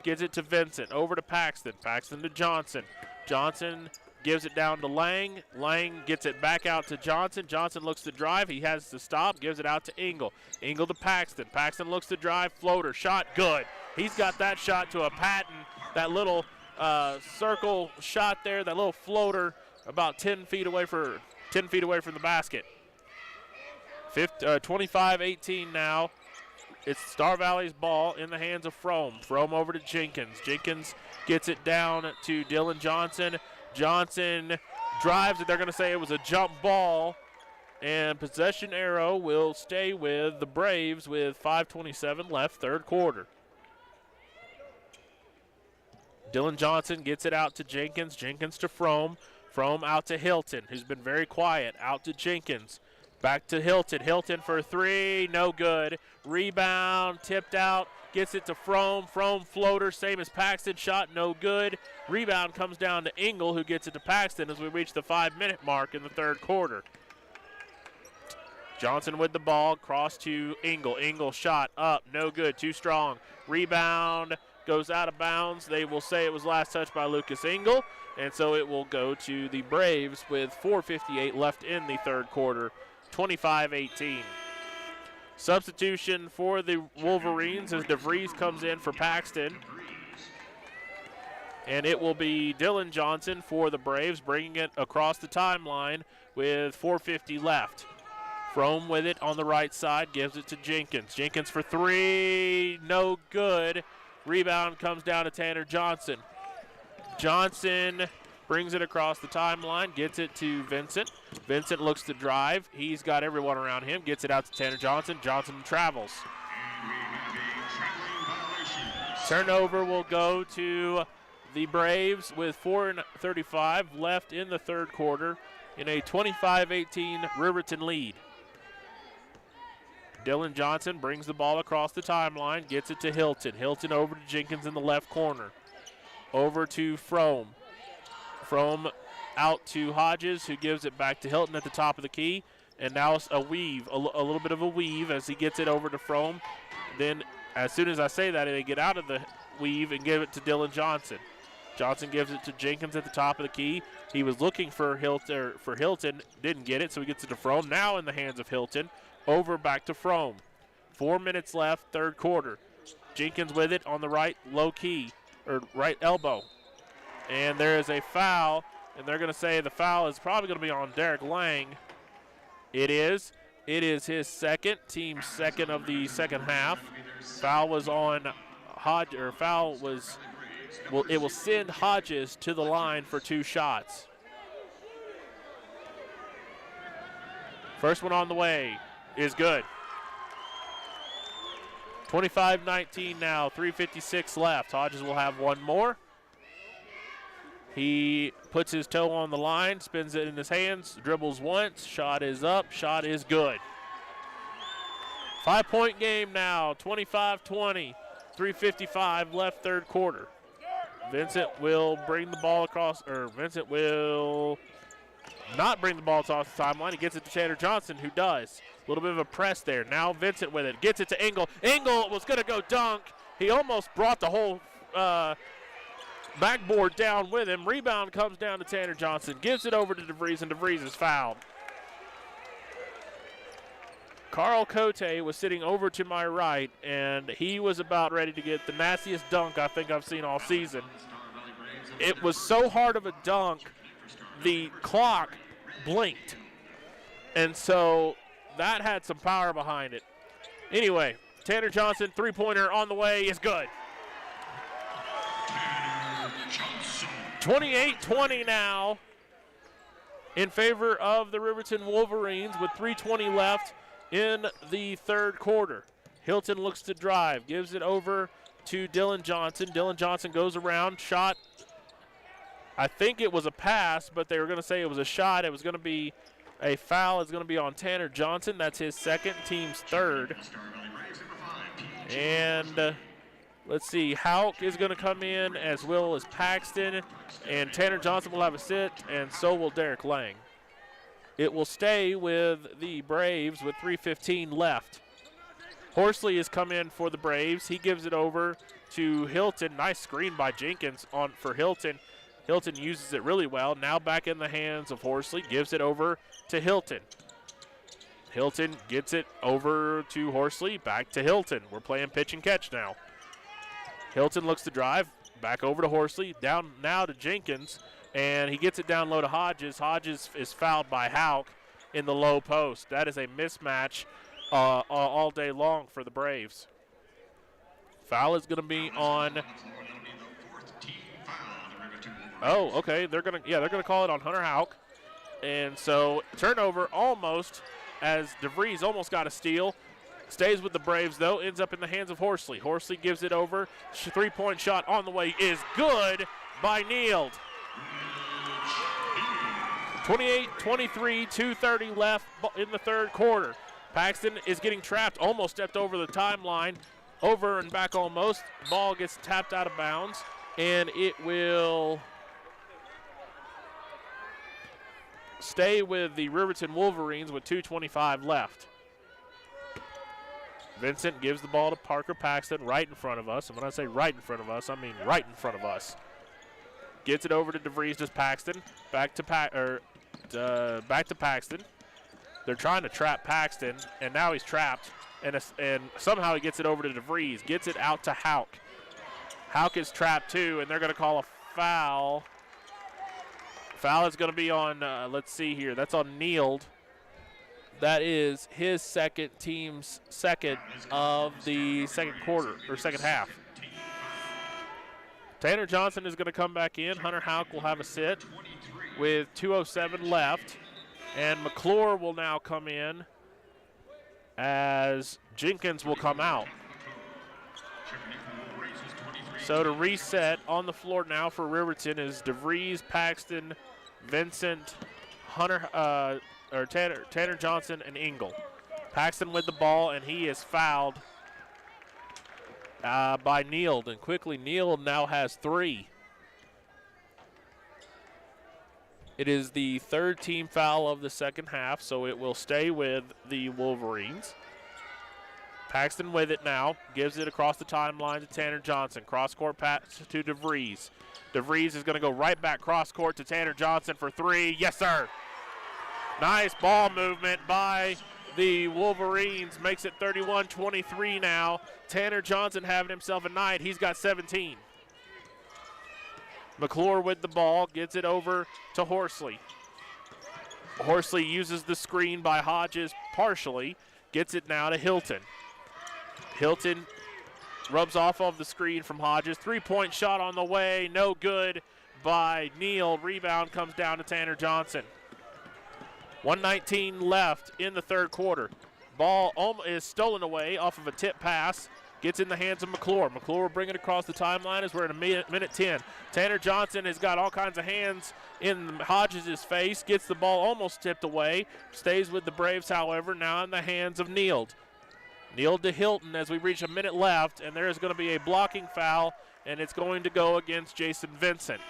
Speaker 3: Gives it to Vincent, over to Paxton. Paxton to Johnson. Johnson gives it down to Lang. Lang gets it back out to Johnson. Johnson looks to drive. He has to stop. Gives it out to Engel. Engel to Paxton. Paxton looks to drive. Floater. Shot good. He's got that shot to a patent. That little circle shot there, that little floater about 10 feet away from the basket. 25-18 now. It's Star Valley's ball in the hands of Frome. Frome over to Jenkins. Jenkins gets it down to Dylan Johnson. Johnson drives it. They're going to say it was a jump ball. And possession arrow will stay with the Braves with 5:27 left, third quarter. Dylan Johnson gets it out to Jenkins. Jenkins to Frome. Frome out to Hilton, who's been very quiet. Out to Jenkins. Back to Hilton. Hilton for three. No good. Rebound. Tipped out. Gets it to Frome. Frome floater. Same as Paxton. Shot no good. Rebound comes down to Engel, who gets it to Paxton as we reach the 5-minute mark in the third quarter. Johnson with the ball. Cross to Engel. Engel shot up. No good. Too strong. Rebound. Goes out of bounds. They will say it was last touched by Lucas Engel, and so it will go to the Braves with 4:58 left in the third quarter, 25-18. Substitution for the Wolverines as DeVries comes in for Paxton. And it will be Dylan Johnson for the Braves, bringing it across the timeline with 4:50 left. Frome with it on the right side, gives it to Jenkins. Jenkins for three, no good. Rebound comes down to Tanner Johnson. Johnson brings it across the timeline, gets it to Vincent. Vincent looks to drive. He's got everyone around him, gets it out to Tanner Johnson. Johnson travels. Turnover will go to the Braves with 4:35 left in the third quarter in a 25-18 Riverton lead. Dylan Johnson brings the ball across the timeline, gets it to Hilton. Hilton over to Jenkins in the left corner. Over to Frome. Frome out to Hodges, who gives it back to Hilton at the top of the key. And now it's a weave, a little bit of a weave as he gets it over to Frome. Then as soon as I say that, they get out of the weave and give it to Dylan Johnson. Johnson gives it to Jenkins at the top of the key. He was looking for Hilton, didn't get it, so he gets it to Frome. Now in the hands of Hilton. Over back to Frome. 4 minutes left, third quarter. Jenkins with it on the right low key, or right elbow. And there is a foul, and they're going to say the foul is probably going to be on Derek Lang. It is. It is his second, team second of the second half. Foul was on Hodges, or foul was, well, it will send Hodges to the line for two shots. First one on the way is good. 25-19 now, 3:56 left. Hodges will have one more. He puts his toe on the line, spins it in his hands, dribbles once, shot is up, shot is good. 5-point game now, 25-20, 3:55 left third quarter. Vincent will bring the ball across, or Vincent will not bring the ball across the timeline. He gets it to Tanner Johnson, who does. A little bit of a press there. Now Vincent with it. Gets it to Engel. Engel was going to go dunk. He almost brought the whole backboard down with him. Rebound comes down to Tanner Johnson. Gives it over to DeVries, and DeVries is fouled. Carl Cote was sitting over to my right, and he was about ready to get the nastiest dunk I think I've seen all season. It was so hard of a dunk, the clock blinked. And so that had some power behind it. Anyway, Tanner Johnson, three-pointer on the way is good. 28-20 now in favor of the Riverton Wolverines with 3:20 left in the third quarter. Hilton looks to drive, gives it over to Dylan Johnson. Dylan Johnson goes around, shot. I think it was a pass, but they were going to say it was a shot. It was going to be a foul. It's going to be on Tanner Johnson. That's his second, team's third. And let's see, Houck is going to come in, as well as Paxton. And Tanner Johnson will have a sit, and so will Derek Lang. It will stay with the Braves with 3:15 left. Horsley has come in for the Braves. He gives it over to Hilton. Nice screen by Jenkins for Hilton. Hilton uses it really well. Now back in the hands of Horsley. Gives it over to Hilton. Hilton gets it over to Horsley. Back to Hilton. We're playing pitch and catch now. Hilton looks to drive. Back over to Horsley, down now to Jenkins, and he gets it down low to Hodges. Hodges is fouled by Hauk in the low post. That is a mismatch all day long for the Braves. Foul is going to be on. Oh, okay. They're gonna call it on Hunter Hauk, and so turnover almost, as DeVries almost got a steal. Stays with the Braves, though, ends up in the hands of Horsley. Horsley gives it over. Three-point shot on the way is good by Neild. 28-23, 2:30 left in the third quarter. Paxton is getting trapped, almost stepped over the timeline. Over and back almost. Ball gets tapped out of bounds, and it will stay with the Riverton Wolverines with 2:25 left. Vincent gives the ball to Parker Paxton right in front of us. And when I say right in front of us, I mean right in front of us. Gets it over to DeVries to Paxton. Back to Paxton. They're trying to trap Paxton, and now he's trapped. And somehow he gets it over to DeVries. Gets it out to Hauk. Hauk is trapped too, and they're going to call a foul. Foul is going to be on, let's see here. That's on Neild. That is his team's second of the second quarter, or second half. Tanner Johnson is going to come back in. Hunter Hauk will have a sit with 2:07 left. And McClure will now come in as Jenkins will come out. So to reset on the floor now for Riverton is DeVries, Paxton, Vincent, Tanner Johnson, and Engel. Paxton with the ball, and he is fouled by Neild. And quickly, Neild now has 3. It is the third team foul of the second half, so it will stay with the Wolverines. Paxton with it now, gives it across the timeline to Tanner Johnson. Cross-court pass to DeVries. DeVries is going to go right back cross-court to Tanner Johnson for 3. Yes, sir. Nice ball movement by the Wolverines. Makes it 31-23 now. Tanner Johnson having himself a night. He's got 17. McClure with the ball, gets it over to Horsley. Horsley uses the screen by Hodges partially, gets it now to Hilton. Hilton rubs off of the screen from Hodges. Three-point shot on the way, no good by Neild. Rebound comes down to Tanner Johnson. 1:19 left in the third quarter. Ball is stolen away off of a tip pass. Gets in the hands of McClure. McClure will bring it across the timeline as we're in a minute 10. Tanner Johnson has got all kinds of hands in Hodges' face. Gets the ball almost tipped away. Stays with the Braves, however, now in the hands of Neild. Neild to Hilton as we reach a minute left, and there is going to be a blocking foul, and it's going to go against Jason Vincent.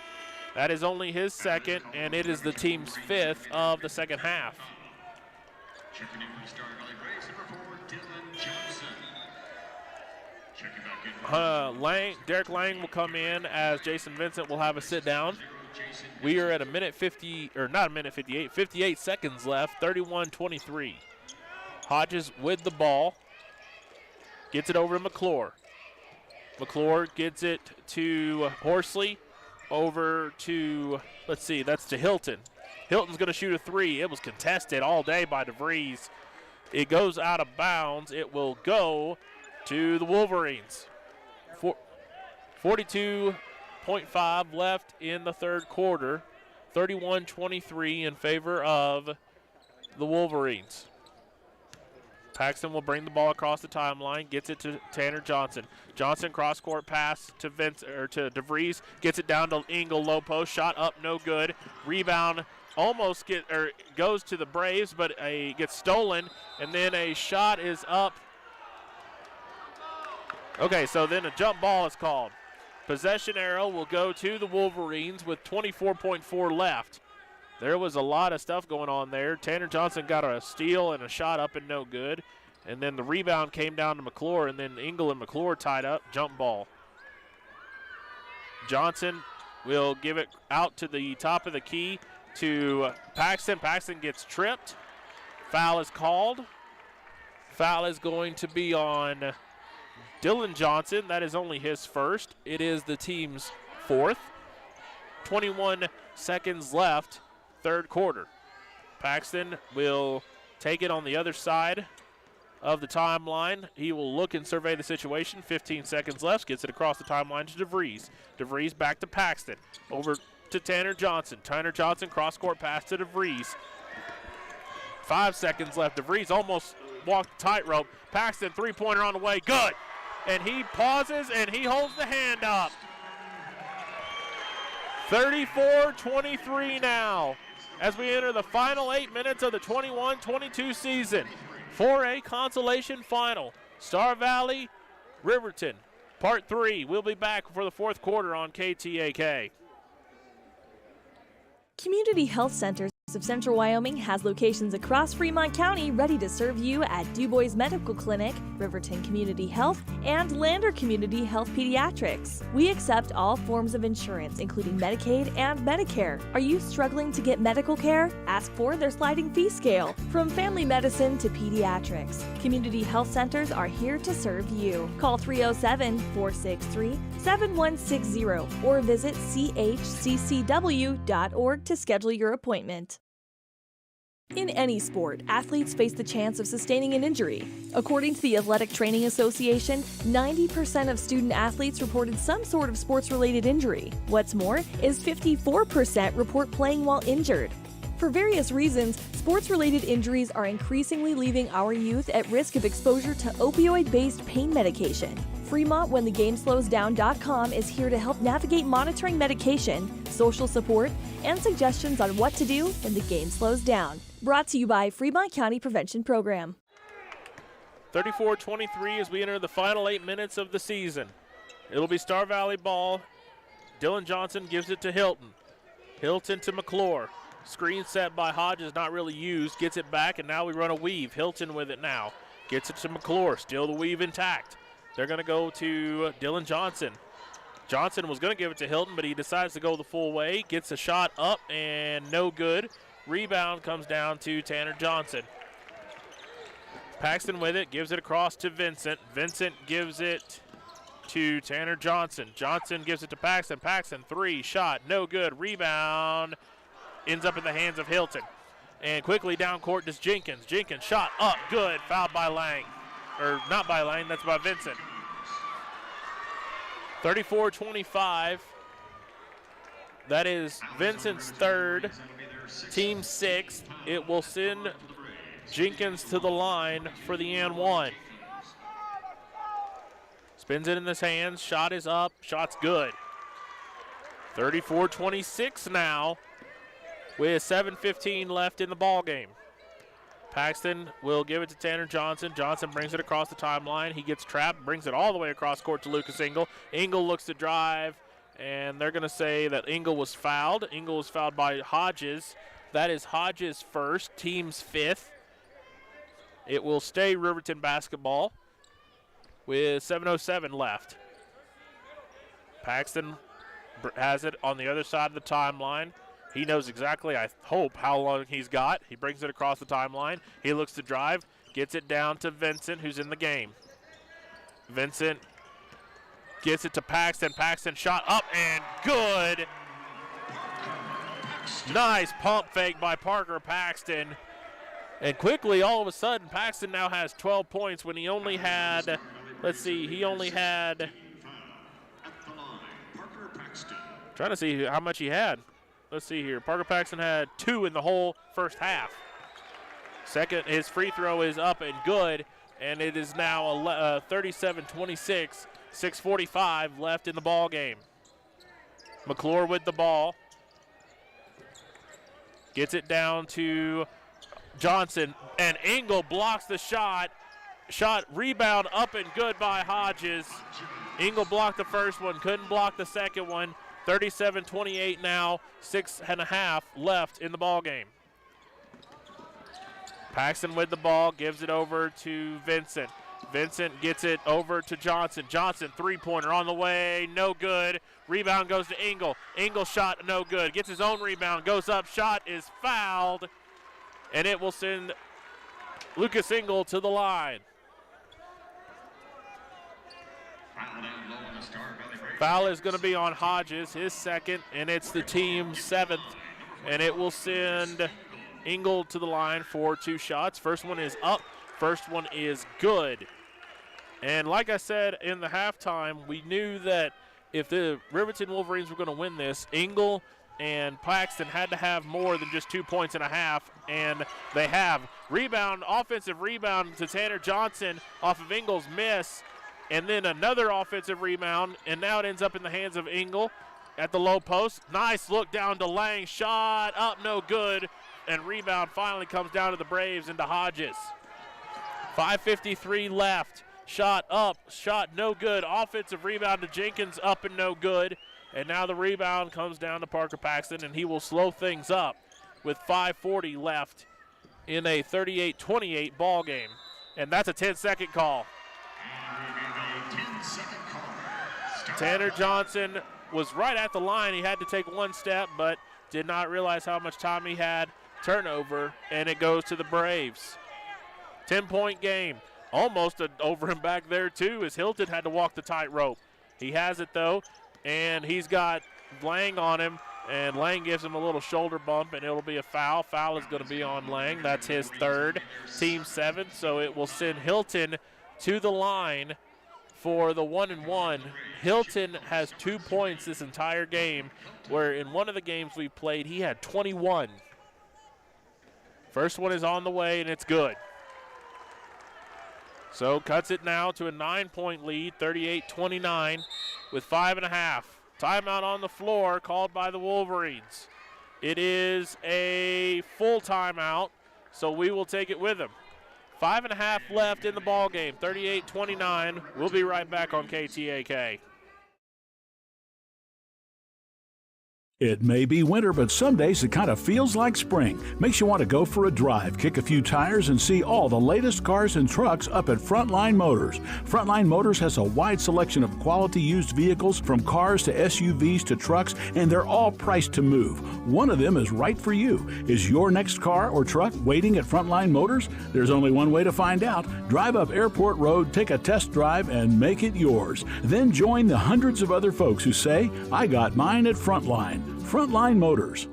Speaker 3: That is only his second, and it is the team's 5th of the second half.
Speaker 13: Checking in from the Star Valley Braves, number 4, Dylan Johnson. Checking back in.
Speaker 3: Derek Lang will come in as Jason Vincent will have a sit down. We are at a minute 50, or not a minute 58, 58 seconds left, 31-23. Hodges with the ball. Gets it over to McClure. McClure gets it to Horsley. Over to, let's see, that's to Hilton. Hilton's going to shoot a 3. It was contested all day by DeVries. It goes out of bounds. It will go to the Wolverines. 42.5 left in the third quarter. 31-23 in favor of the Wolverines. Paxton will bring the ball across the timeline, gets it to Tanner Johnson. Johnson cross-court pass to DeVries, gets it down to Engel, low post, shot up, no good. Rebound almost goes to the Braves, but gets stolen, and then a shot is up. Okay, so then a jump ball is called. Possession arrow will go to the Wolverines with 24.4 left. There was a lot of stuff going on there. Tanner Johnson got a steal and a shot up and no good. And then the rebound came down to McClure, and then Engel and McClure tied up. Jump ball. Johnson will give it out to the top of the key to Paxton. Paxton gets tripped. Foul is called. Foul is going to be on Dylan Johnson, that is only his first. It is the team's fourth. 21 seconds left, third quarter. Paxton will take it on the other side of the timeline. He will look and survey the situation. 15 seconds left, gets it across the timeline to DeVries. DeVries back to Paxton. Over to Tanner Johnson. Tanner Johnson, cross-court pass to DeVries. 5 seconds left. DeVries almost walked the tightrope. Paxton, three-pointer on the way. Good. And he pauses and he holds the hand up. 34-23 now as we enter the final 8 minutes of the 21-22 season. 4A Consolation Final. Star Valley, Riverton, Part 3. We'll be back for the fourth quarter on KTAK.
Speaker 4: Community Health Centers of Central Wyoming has locations across Fremont County ready to serve you at Du Bois Medical Clinic, Riverton Community Health, and Lander Community Health Pediatrics. We accept all forms of insurance, including Medicaid and Medicare. Are you struggling to get medical care? Ask for their sliding fee scale. From family medicine to pediatrics, Community Health Centers are here to serve you. Call 307-463-7160 or visit chccw.org to schedule your appointment. In any sport, athletes face the chance of sustaining an injury. According to the Athletic Training Association, 90% of student athletes reported some sort of sports-related injury. What's more is 54% report playing while injured. For various reasons, sports-related injuries are increasingly leaving our youth at risk of exposure to opioid-based pain medication. Fremont WhenTheGameSlowsDown.com is here to help navigate monitoring medication, social support, and suggestions on what to do when the game slows down. Brought to you by Fremont County Prevention Program.
Speaker 3: 34-23 as we enter the final 8 minutes of the season. It'll be Star Valley ball. Dylan Johnson gives it to Hilton. Hilton to McClure. Screen set by Hodges, not really used. Gets it back, and now we run a weave. Hilton with it now. Gets it to McClure. Still the weave intact. They're going to go to Dylan Johnson. Johnson was going to give it to Hilton, but he decides to go the full way. Gets a shot up and no good. Rebound comes down to Tanner Johnson. Paxton with it, gives it across to Vincent. Vincent gives it to Tanner Johnson. Johnson gives it to Paxton. Paxton, three, shot, no good. Rebound ends up in the hands of Hilton. And quickly down court is Jenkins. Jenkins, shot up, good. Fouled by Lang. Or not by Lang, that's by Vincent. 34-25. That is Vincent's third, team sixth. It will send Jenkins to the line for the and one. Spins it in his hands. Shot is up. Shot's good. 34-26 now with 7:15 left in the ball game. Paxton will give it to Tanner Johnson. Johnson brings it across the timeline. He gets trapped, brings it all the way across court to Lucas Engel. Engel looks to drive, and they're going to say that Engel was fouled. Engel was fouled by Hodges. That is Hodges' first, team's fifth. It will stay Riverton basketball with 7:07 left. Paxton has it on the other side of the timeline. He knows exactly, I hope, how long he's got. He brings it across the timeline. He looks to drive, gets it down to Vincent, who's in the game. Vincent gets it to Paxton. Paxton shot up and good. Nice pump fake by Parker Paxton. And quickly, all of a sudden, Paxton now has 12 points when he only had, let's see, trying to see how much he had. Let's see here. Parker Paxton had 2 in the whole first half. Second, his free throw is up and good, and it is now 37-26, 6:45 left in the ball game. McClure with the ball. Gets it down to Johnson, and Engel blocks the shot. Shot rebound up and good by Hodges. Engel blocked the first one, couldn't block the second one. 37-28 now, 6.5 left in the ball game. Paxton with the ball, gives it over to Vincent. Vincent gets it over to Johnson. Johnson, three-pointer on the way, no good. Rebound goes to Engel. Engel shot, no good. Gets his own rebound, goes up, shot is fouled, and it will send Lucas Engel to the line. Foul is going to be on Hodges, his second, and it's the team's 7th. And it will send Engel to the line for 2 shots. First one is up, first one is good. And like I said in the halftime, we knew that if the Riverton Wolverines were going to win this, Engel and Paxton had to have more than just 2 points and a half, and they have. Rebound, offensive rebound to Tanner Johnson off of Engel's miss, and then another offensive rebound, and now it ends up in the hands of Engel at the low post. Nice look down to Lang, shot up, no good, and rebound finally comes down to the Braves into Hodges. 5:53 left, shot up, shot no good, offensive rebound to Jenkins, up and no good, and now the rebound comes down to Parker Paxton, and he will slow things up with 5:40 left in a 38-28 ball game, and that's a 10-second call. Tanner Johnson was right at the line. He had to take one step, but did not realize how much time he had. Turnover, and it goes to the Braves. 10-point game. Almost over him back there, too, as Hilton had to walk the tightrope. He has it, though, and he's got Lang on him, and Lang gives him a little shoulder bump, and it'll be a foul. Foul is going to be on Lang. That's his 3rd, team 7th, so it will send Hilton to the line for the 1-and-1. Hilton has 2 points this entire game, where in one of the games we played, he had 21. First one is on the way, and it's good. So cuts it now to a 9-point lead, 38-29 with 5.5. Timeout on the floor called by the Wolverines. It is a full timeout, so we will take it with them. 5.5 left in the ball game, 38-29. We'll be right back on KTAK.
Speaker 12: It may be winter, but some days it kind of feels like spring. Makes you want to go for a drive, kick a few tires, and see all the latest cars and trucks up at Frontline Motors. Frontline Motors has a wide selection of quality used vehicles, from cars to SUVs to trucks, and they're all priced to move. One of them is right for you. Is your next car or truck waiting at Frontline Motors? There's only one way to find out. Drive up Airport Road, take a test drive, and make it yours. Then join the hundreds of other folks who say, I got mine at Frontline. Frontline Motors.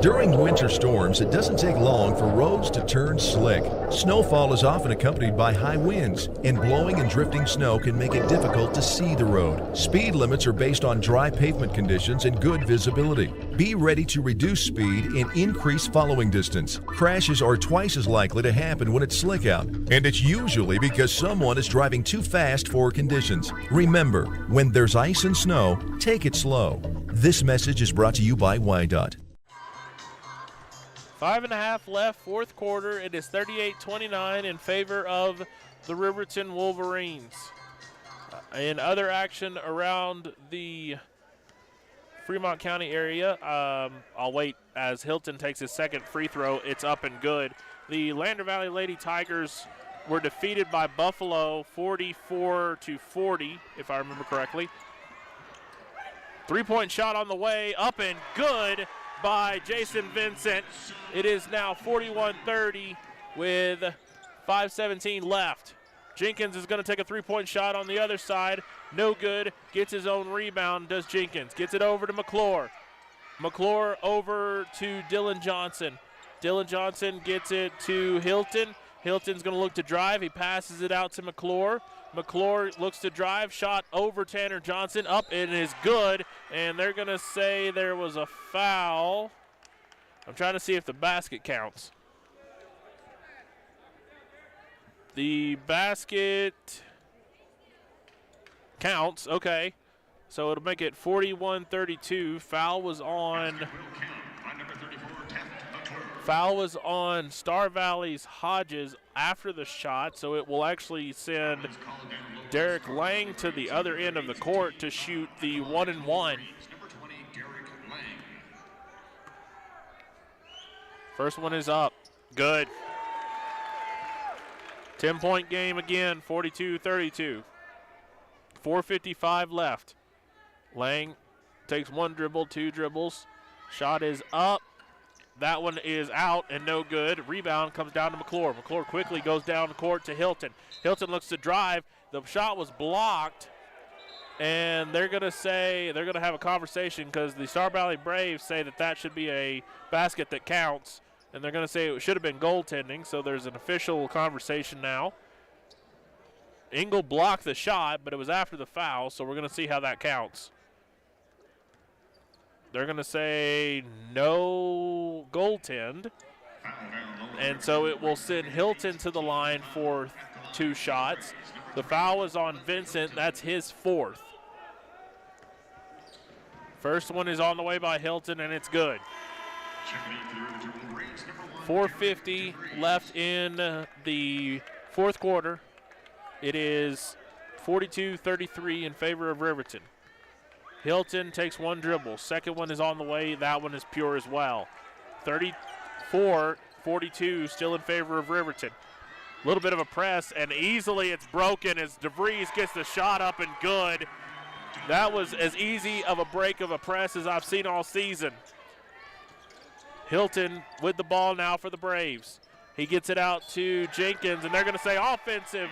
Speaker 1: During winter storms, it doesn't take long for roads to turn slick. Snowfall is often accompanied by high winds, and blowing and drifting snow can make it difficult to see the road. Speed limits are based on dry pavement conditions and good visibility. Be ready to reduce speed and increase following distance. Crashes are twice as likely to happen when it's slick out, and it's usually because someone is driving too fast for conditions. Remember, when there's ice and snow, take it slow. This message is brought to you by WYDOT.
Speaker 3: 5.5 left, fourth quarter. It is 38-29 in favor of the Riverton Wolverines. In other action around the Fremont County area, I'll wait as Hilton takes his second free throw. It's up and good. The Lander Valley Lady Tigers were defeated by Buffalo 44-40, if I remember correctly. 3-point shot on the way, up and good by Jason Vincent. It is now 41-30 with 5:17 left. Jenkins is going to take a 3-point shot on the other side. No good. Gets his own rebound, does Jenkins. Gets it over to McClure. McClure over to Dylan Johnson. Dylan Johnson gets it to Hilton. Hilton's going to look to drive. He passes it out to McClure. McClure looks to drive. Shot over Tanner Johnson. Up, and is good. And they're going to say there was a foul. I'm trying to see if the basket counts. The basket counts. Okay. So it'll make it 41-32. Foul was on Star Valley's Hodges after the shot, so it will actually send Derek Lang to the other end of the court to shoot the 1-and-1. First one is up. Good. 10-point game again, 42-32. 4:55 left. Lang takes one dribble, two dribbles. Shot is up. That one is out and no good. Rebound comes down to McClure. McClure quickly goes down the court to Hilton. Hilton looks to drive. The shot was blocked. And they're going to have a conversation because the Star Valley Braves say that should be a basket that counts. And they're going to say it should have been goaltending. So there's an official conversation now. Engel blocked the shot, but it was after the foul. So we're going to see how that counts. They're going to say no goaltend. And so it will send Hilton to the line for 2 shots. The foul is on Vincent. That's his 4th. First one is on the way by Hilton, and it's good. 4:50 left in the 4th quarter. It is 42-33 in favor of Riverton. Hilton takes 1 dribble. Second one is on the way. That one is pure as well. 34-42 still in favor of Riverton. A little bit of a press, and easily it's broken as DeVries gets the shot up and good. That was as easy of a break of a press as I've seen all season. Hilton with the ball now for the Braves. He gets it out to Jenkins, and they're going to say offensive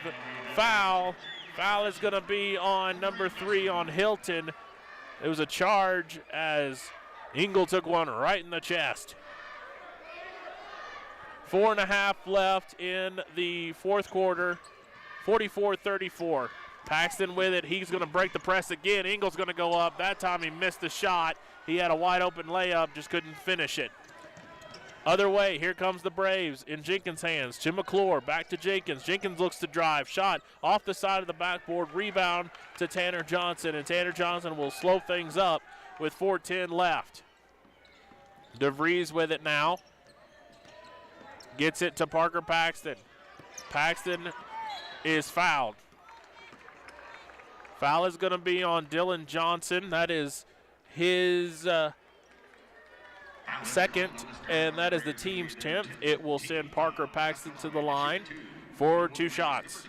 Speaker 3: foul. Foul is going to be on number 3 on Hilton. It was a charge as Engel took one right in the chest. 4.5 left in the 4th quarter. 44-34. Paxton with it. He's going to break the press again. Engel's going to go up. That time he missed the shot. He had a wide open layup, just couldn't finish it. Other way, here comes the Braves in Jenkins' hands. To McClure, back to Jenkins. Jenkins looks to drive. Shot off the side of the backboard. Rebound to Tanner Johnson, and Tanner Johnson will slow things up with 4:10 left. DeVries with it now. Gets it to Parker Paxton. Paxton is fouled. Foul is going to be on Dylan Johnson. That is his second, and that is the team's 10th. It will send Parker Paxton to the line for 2 shots.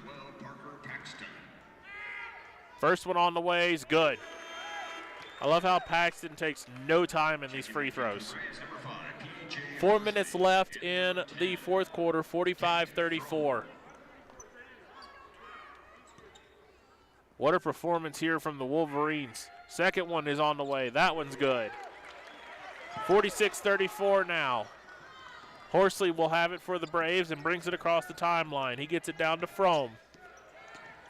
Speaker 3: First one on the way is good. I love how Paxton takes no time in these free throws. 4 minutes left in the 4th quarter, 45-34. What a performance here from the Wolverines. Second one is on the way. That one's good. 46-34 now. Horsley will have it for the Braves and brings it across the timeline. He gets it down to Frome.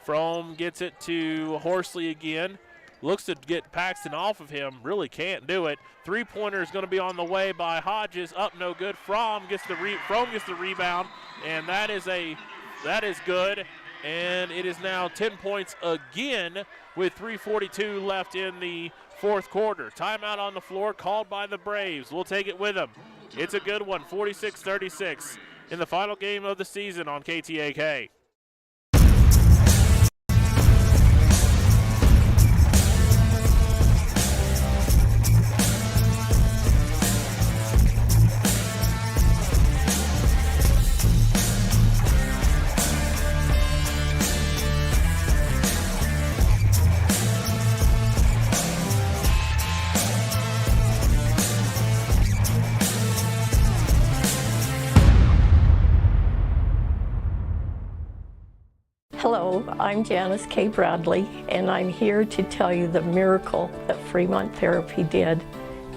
Speaker 3: Frome gets it to Horsley again. Looks to get Paxton off of him. Really can't do it. 3-pointer is going to be on the way by Hodges. Up no good. Frome gets the rebound, and that is good. And it is now 10 points again with 3:42 left in the 4th quarter. Timeout on the floor called by the Braves. We'll take it with them. It's a good one, 46-36 in the final game of the season on KTAK.
Speaker 2: Hello, I'm Janice K. Bradley, and I'm here to tell you the miracle that Fremont Therapy did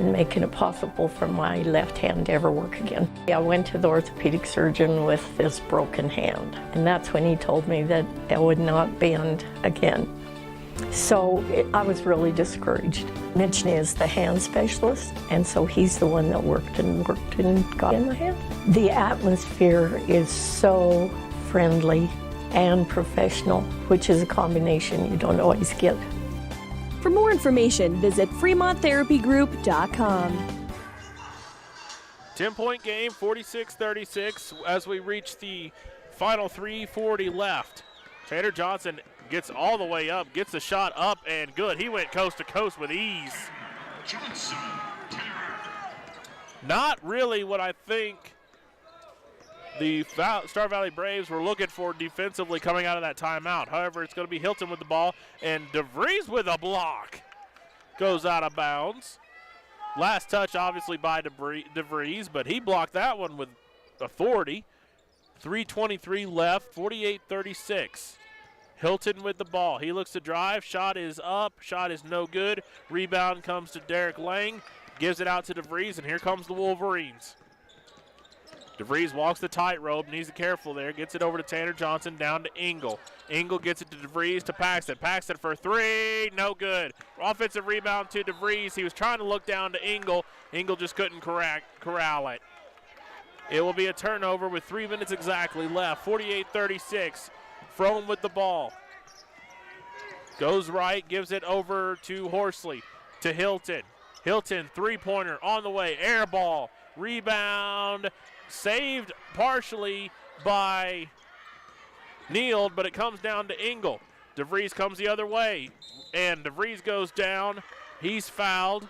Speaker 2: in making it possible for my left hand to ever work again. I went to the orthopedic surgeon with this broken hand, and that's when he told me that I would not bend again. So I was really discouraged. Mitch is the hand specialist, and so he's the one that worked and got in the hand. The atmosphere is so friendly and professional, which is a combination you don't always get.
Speaker 4: For more information, visit FremontTherapyGroup.com.
Speaker 3: 10-point game, 46-36 as we reach the final 3:40 left. Tanner Johnson gets all the way up, gets the shot up and good. He went coast to coast with ease. Not really what I think the Star Valley Braves were looking for defensively coming out of that timeout. However, it's going to be Hilton with the ball, and DeVries with a block. Goes out of bounds. Last touch, obviously, by DeVries, but he blocked that one with authority. 3:23 left, 48-36. Hilton with the ball. He looks to drive. Shot is up. Shot is no good. Rebound comes to Derek Lang. Gives it out to DeVries, and here comes the Wolverines. DeVries walks the tightrope, needs to be careful there. Gets it over to Tanner Johnson, down to Engel. Engel gets it to DeVries to Paxton. Paxton for three, no good. Offensive rebound to DeVries. He was trying to look down to Engel. Engel just couldn't corral it. It will be a turnover with 3 minutes exactly left. 48-36. Frome with the ball. Goes right, gives it over to Horsley, to Hilton. Hilton, three-pointer on the way, air ball. Rebound, saved partially by Neild, but it comes down to Engel. DeVries comes the other way, and DeVries goes down. He's fouled.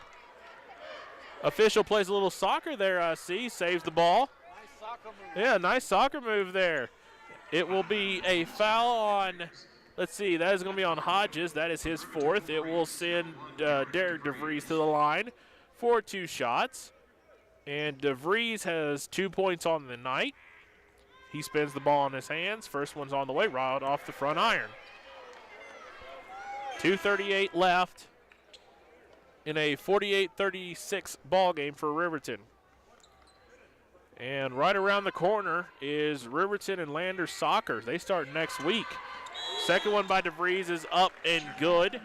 Speaker 3: Official plays a little soccer there, I see. Saves the ball.
Speaker 7: Nice soccer move.
Speaker 3: Yeah, nice soccer move there. It will be a foul on, let's see, that is going to be on Hodges. That is his fourth. It will send Derek DeVries to the line for 2 shots. And DeVries has 2 points on the night. He spins the ball in his hands. First one's on the way, right off the front iron. 2:38 left in a 48-36 ball game for Riverton. And right around the corner is Riverton and Lander soccer. They start next week. Second one by DeVries is up and good.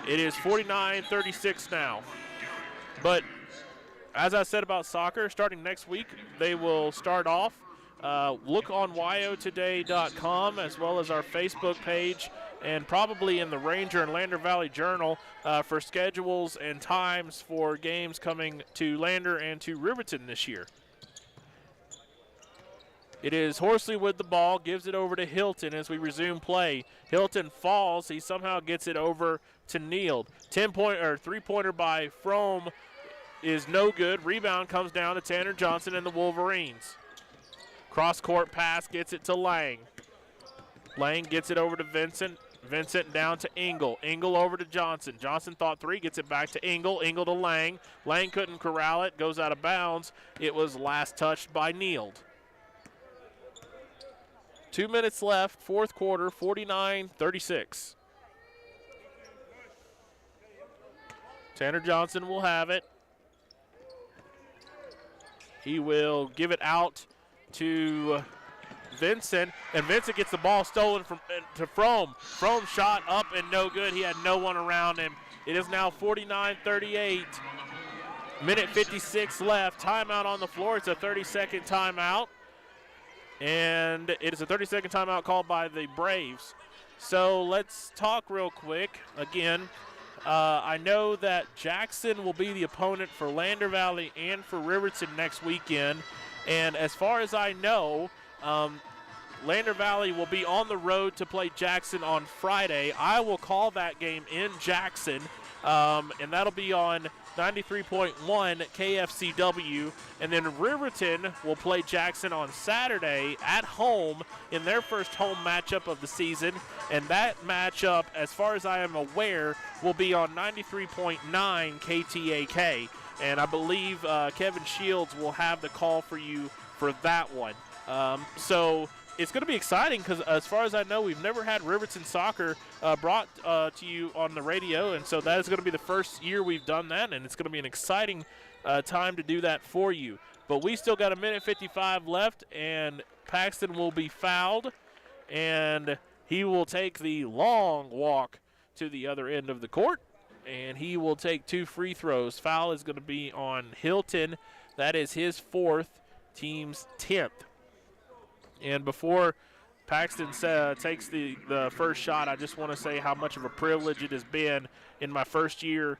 Speaker 3: It is 49-36 now. But as I said about soccer, starting next week, they will start off. Look on WyoToday.com as well as our Facebook page and probably in the Ranger and Lander Valley Journal for schedules and times for games coming to Lander and to Riverton this year. It is Horsley with the ball, gives it over to Hilton as we resume play. Hilton falls. He somehow gets it over to Neild. 3-pointer by Frome is no good. Rebound comes down to Tanner Johnson and the Wolverines. Cross-court pass gets it to Lang. Lang gets it over to Vincent. Vincent down to Engel. Engel over to Johnson. Johnson thought three, gets it back to Engel. Engel to Lang. Lang couldn't corral it, goes out of bounds. It was last touched by Neild. 2 minutes left, fourth quarter, 49-36. Tanner Johnson will have it. He will give it out to Vincent, and Vincent gets the ball stolen to Frome. Frome shot up and no good. He had no one around him. It is now 49-38. Minute 56 left. Timeout on the floor. It's a 30-second timeout. And it is a 30-second timeout called by the Braves. So let's talk real quick. Again, I know that Jackson will be the opponent for Lander Valley and for Riverton next weekend. And as far as I know, Lander Valley will be on the road to play Jackson on Friday. I will call that game in Jackson, and that'll be on 93.1 KFCW. And then Riverton will play Jackson on Saturday at home in their first home matchup of the season. And that matchup, as far as I am aware, will be on 93.9 KTAK. And I believe Kevin Shields will have the call for you for that one. So it's going to be exciting because as far as I know, we've never had Riverton soccer brought to you on the radio. And so that is going to be the first year we've done that. And it's going to be an exciting time to do that for you. But we still got a minute 55 left, and Paxton will be fouled. And he will take the long walk to the other end of the court. And he will take 2 free throws. Foul is going to be on Hilton. That is his 4th, team's 10th. And before Paxton takes the first shot, I just want to say how much of a privilege it has been in my first year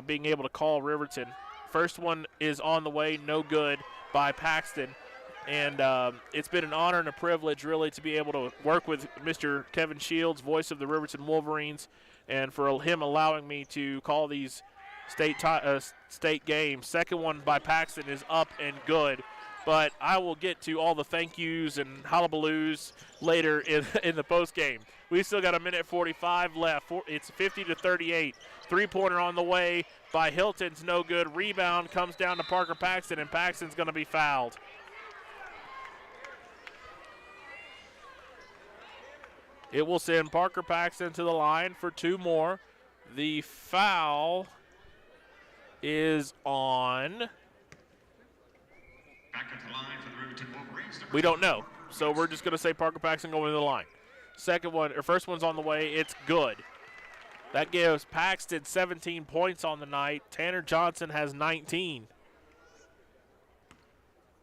Speaker 3: being able to call Riverton. First one is on the way, no good by Paxton. And it's been an honor and a privilege, really, to be able to work with Mr. Kevin Shields, voice of the Riverton Wolverines, and for him allowing me to call these state games. Second one by Paxton is up and good. but I will get to all the thank yous and hullabaloos later in the post game. We've still got a minute 45 left. It's 50-38. Three-pointer on the way by Hilton's no good. Rebound comes down to Parker Paxton, and Paxton's going to be fouled. It will send Parker Paxton to the line for 2 more. The foul is on.
Speaker 13: Back at the line for the Riverton Wolverines.
Speaker 3: We don't know, so we're just going to say Parker Paxton going to the line. First one's on the way. It's good. That gives Paxton 17 points on the night. Tanner Johnson has 19.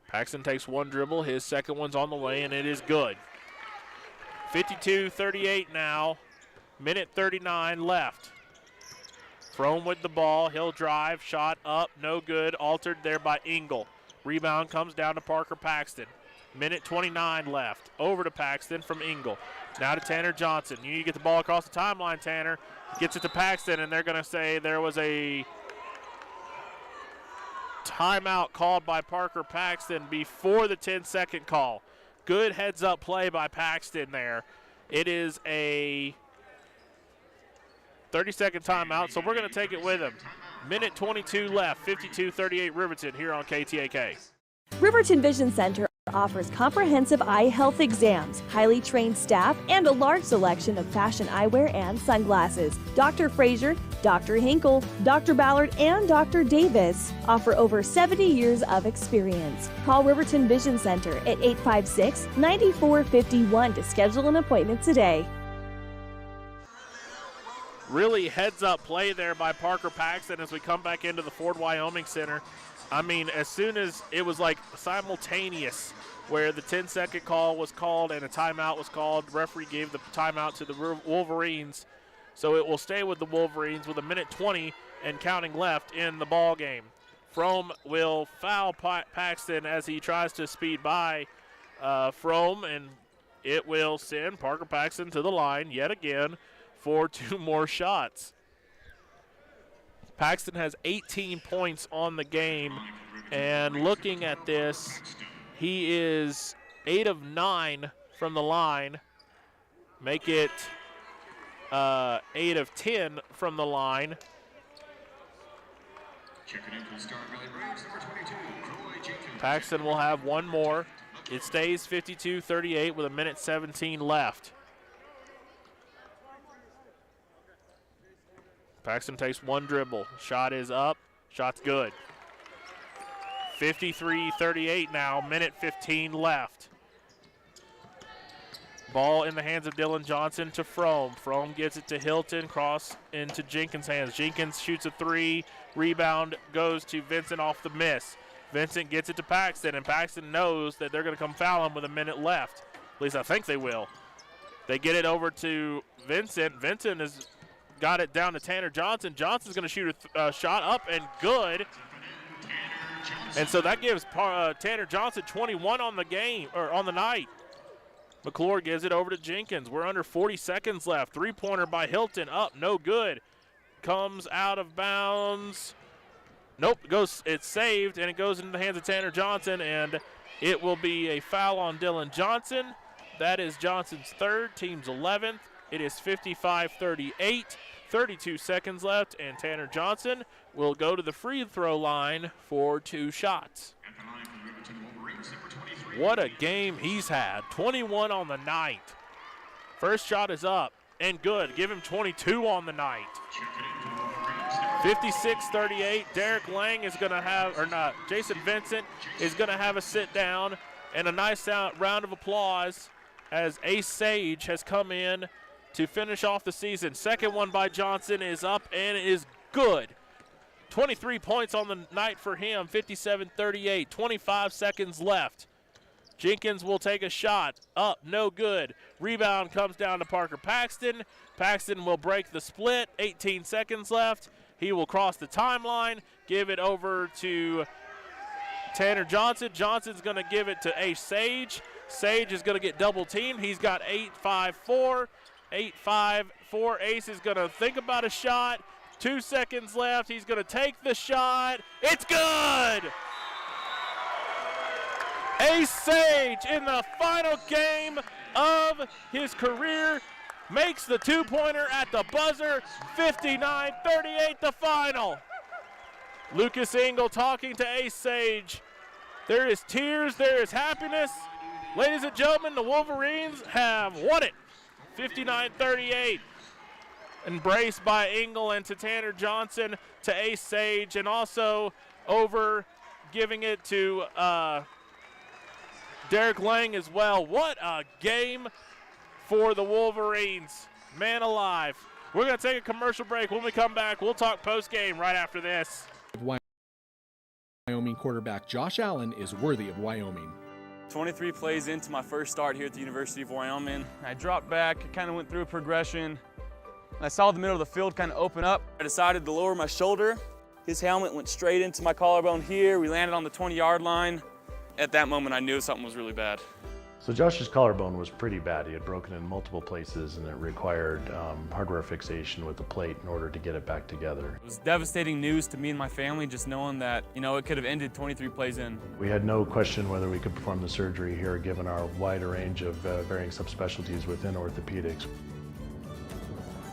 Speaker 3: Paxton takes one dribble. His second one's on the way, and it is good. 52-38 now. Minute 39 left. Frome with the ball. He'll drive. Shot up. No good. Altered there by Engel. Rebound comes down to Parker Paxton. Minute 29 left. Over to Paxton from Engel. Now to Tanner Johnson. You need to get the ball across the timeline, Tanner. Gets it to Paxton, and they're going to say there was a timeout called by Parker Paxton before the 10-second call. Good heads-up play by Paxton there. It is a 30-second timeout, so we're going to take it with him. Minute 22 left, 52-38 Riverton here on KTAK.
Speaker 4: Riverton Vision Center offers comprehensive eye health exams, highly trained staff, and a large selection of fashion eyewear and sunglasses. Dr. Frazier, Dr. Hinkle, Dr. Ballard, and Dr. Davis offer over 70 years of experience. Call Riverton Vision Center at 856-9451 to schedule an appointment today.
Speaker 3: Really heads-up play there by Parker Paxton as we come back into the Ford Wyoming Center. I mean, as soon as it was like simultaneous where the 10-second call was called and a timeout was called, the referee gave the timeout to the Wolverines. So it will stay with the Wolverines with a minute 20 and counting left in the ball game. Frome will foul Paxton as he tries to speed by Frome, and it will send Parker Paxton to the line yet again for 2 more shots. Paxton has 18 points on the game, and looking at this, he is 8 of 9 from the line. Make it 8 of 10 from the line. Paxton will have one more. It stays 52-38 with a minute 17 left. Paxton takes one dribble. Shot is up. Shot's good. 53-38 now. Minute 15 left. Ball in the hands of Dylan Johnson to Frome. Frome gets it to Hilton. Cross into Jenkins' hands. Jenkins shoots a 3. Rebound goes to Vincent off the miss. Vincent gets it to Paxton, and Paxton knows that they're going to come foul him with a minute left. At least I think they will. They get it over to Vincent. Vincent has got it down to Tanner Johnson. Johnson's going to shoot a shot up and good. And so that gives Tanner Johnson 21 on the game, or on the night. McClure gives it over to Jenkins. We're under 40 seconds left. Three-pointer by Hilton up, no good. Comes out of bounds. Nope, it's saved, and it goes into the hands of Tanner Johnson, and it will be a foul on Dylan Johnson. That is Johnson's third, team's 11th. It is 55-38, 32 seconds left, and Tanner Johnson will go to the free throw line for 2 shots. What a game he's had. 21 on the night. First shot is up and good. Give him 22 on the night. 56-38. Derek Lang is going to have, or not, Jason Vincent is going to have a sit down, and a nice round of applause as Ace Sage has come in to finish off the season. Second one by Johnson is up and is good. 23 points on the night for him, 57-38, 25 seconds left. Jenkins will take a shot, up, no good. Rebound comes down to Parker Paxton. Paxton will break the split, 18 seconds left. He will cross the timeline, give it over to Tanner Johnson. Johnson's going to give it to Ace Sage. Sage is going to get double teamed. He's got 8-5-4. 8-5-4. Ace is going to think about a shot. 2 seconds left. He's going to take the shot. It's good! Ace Sage, in the final game of his career, makes the two-pointer at the buzzer. 59-38 the final. Lucas Engel talking to Ace Sage. There is tears, there is happiness. Ladies and gentlemen, the Wolverines have won it. 59-38. Embraced by Engel and to Tanner Johnson, to Ace Sage, and also over giving it to Derek Lang as well. What a game for the Wolverines. Man alive. We're going to take a commercial break. When we come back, we'll talk post-game right after this.
Speaker 5: Wyoming quarterback Josh Allen is worthy of Wyoming.
Speaker 6: 23 plays into my first start here at the University of Wyoming. I dropped back, I kind of went through a progression. I saw the middle of the field kind of open up. I decided to lower my shoulder. His helmet went straight into my collarbone here. We landed on the 20-yard line. At that moment, I knew something was really bad.
Speaker 7: So Josh's collarbone was pretty bad. He had broken in multiple places, and it required hardware fixation with the plate in order to get it back together.
Speaker 6: It was devastating news to me and my family, just knowing that, it could have ended 23 plays in.
Speaker 7: We had no question whether we could perform the surgery here, given our wide range of varying subspecialties within orthopedics.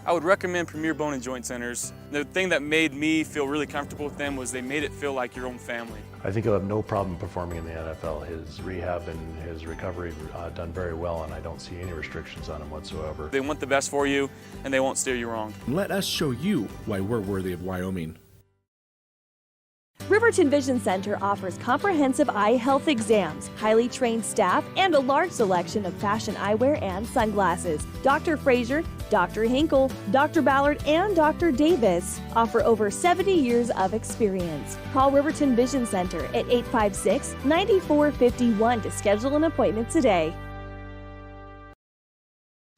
Speaker 6: I would recommend Premier Bone and Joint Centers. The thing that made me feel really comfortable with them was they made it feel like your own family.
Speaker 7: I think he'll have no problem performing in the NFL. His rehab and his recovery done very well, and I don't see any restrictions on him whatsoever.
Speaker 6: They want the best for you, and they won't steer you wrong.
Speaker 5: Let us show you why we're worthy of Wyoming.
Speaker 4: Riverton Vision Center offers comprehensive eye health exams, highly trained staff, and a large selection of fashion eyewear and sunglasses. Dr. Frazier, Dr. Hinkle, Dr. Ballard, and Dr. Davis offer over 70 years of experience. Call Riverton Vision Center at 856-9451 to schedule an appointment today.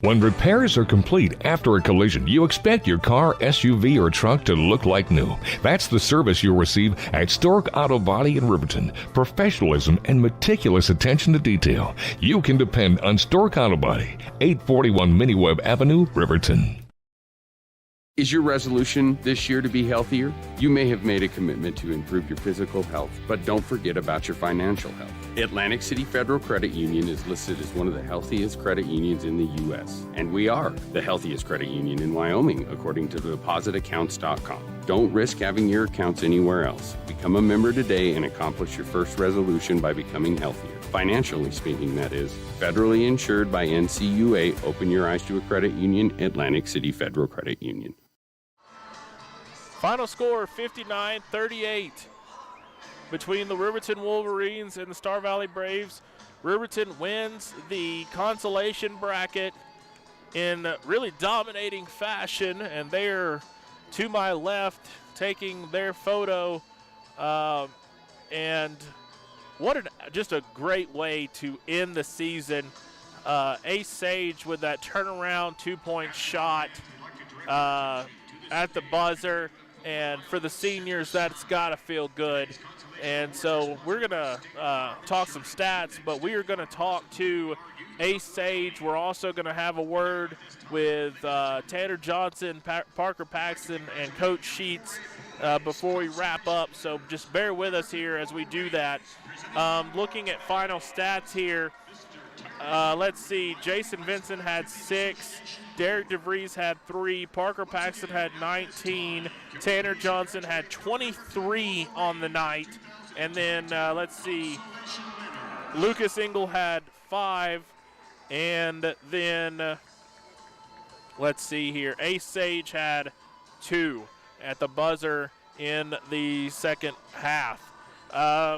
Speaker 8: When repairs are complete after a collision, you expect your car, SUV, or truck to look like new. That's the service you'll receive at Stork Auto Body in Riverton. Professionalism and meticulous attention to detail. You can depend on Stork Auto Body, 841 Miniweb Avenue, Riverton.
Speaker 9: Is your resolution this year to be healthier? You may have made a commitment to improve your physical health, but don't forget about your financial health. Atlantic City Federal Credit Union is listed as one of the healthiest credit unions in the U.S., and we are the healthiest credit union in Wyoming, according to depositaccounts.com. Don't risk having your accounts anywhere else. Become a member today and accomplish your first resolution by becoming healthier. Financially speaking, that is. Federally insured by NCUA. Open your eyes to a credit union. Atlantic City Federal Credit Union.
Speaker 3: Final score 59-38 between the Riverton Wolverines and the Star Valley Braves. Riverton wins the consolation bracket in really dominating fashion, and they're to my left taking their photo. And what just a great way to end the season. Ace Sage with that turnaround two-point shot at the buzzer. And for the seniors, that's got to feel good. And so we're going to talk some stats, but we are going to talk to Ace Sage. We're also going to have a word with Tanner Johnson, Parker Paxton, and Coach Sheets before we wrap up. So just bear with us here as we do that. Looking at final stats here, let's see. Jason Vincent had 6. Derek DeVries had 3. Parker Paxton had 19. Tanner Johnson had 23 on the night. And then, let's see, Lucas Engel had 5. And then, let's see here, Ace Sage had 2 at the buzzer in the second half.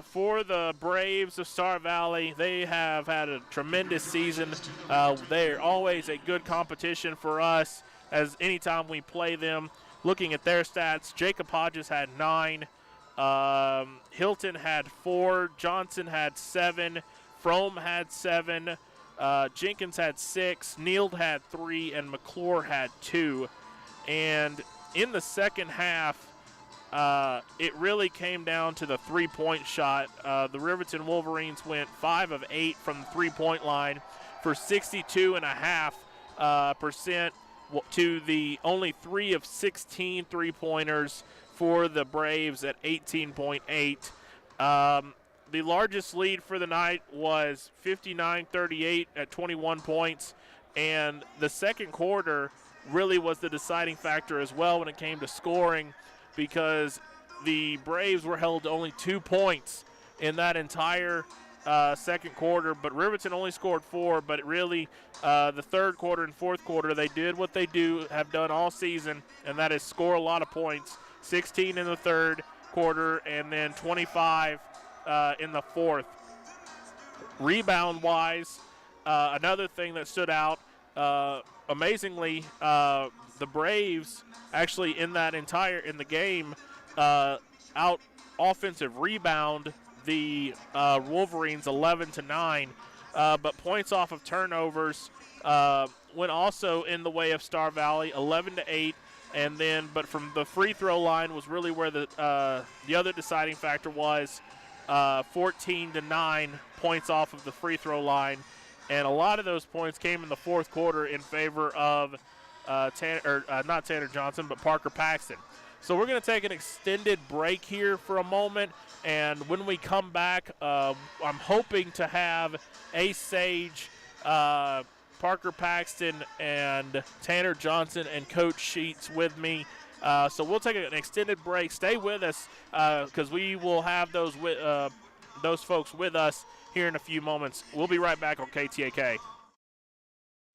Speaker 3: For the Braves of Star Valley, they have had a tremendous season. They're always a good competition for us as anytime we play them. Looking at their stats, Jacob Hodges had 9. Hilton had 4. Johnson had 7. Frome had 7. Jenkins had 6. Neild had 3. And McClure had 2. And in the second half, it really came down to the three-point shot. The Riverton Wolverines went 5 of 8 from the three-point line for 62.5% to the only 3 of 16 three-pointers for the Braves at 18.8. The largest lead for the night was 59-38 at 21 points, and the second quarter really was the deciding factor as well when it came to scoring, because the Braves were held to only 2 points in that entire second quarter, but Riverton only scored 4. But it really, the third quarter and fourth quarter, they did what they have done all season, and that is score a lot of points. 16 in the third quarter and then 25 in the fourth. Rebound-wise, another thing that stood out, amazingly, the Braves actually in the game out offensive rebound the Wolverines 11-9, but points off of turnovers went also in the way of Star Valley, 11-8, and then but from the free throw line was really where the other deciding factor was, 14-9 points off of the free throw line, and a lot of those points came in the fourth quarter in favor of not Tanner Johnson, but Parker Paxton. So we're going to take an extended break here for a moment, and when we come back, I'm hoping to have Ace Sage, Parker Paxton, and Tanner Johnson and Coach Sheets with me. So we'll take an extended break. Stay with us because we will have those folks with us here in a few moments. We'll be right back on KTAK.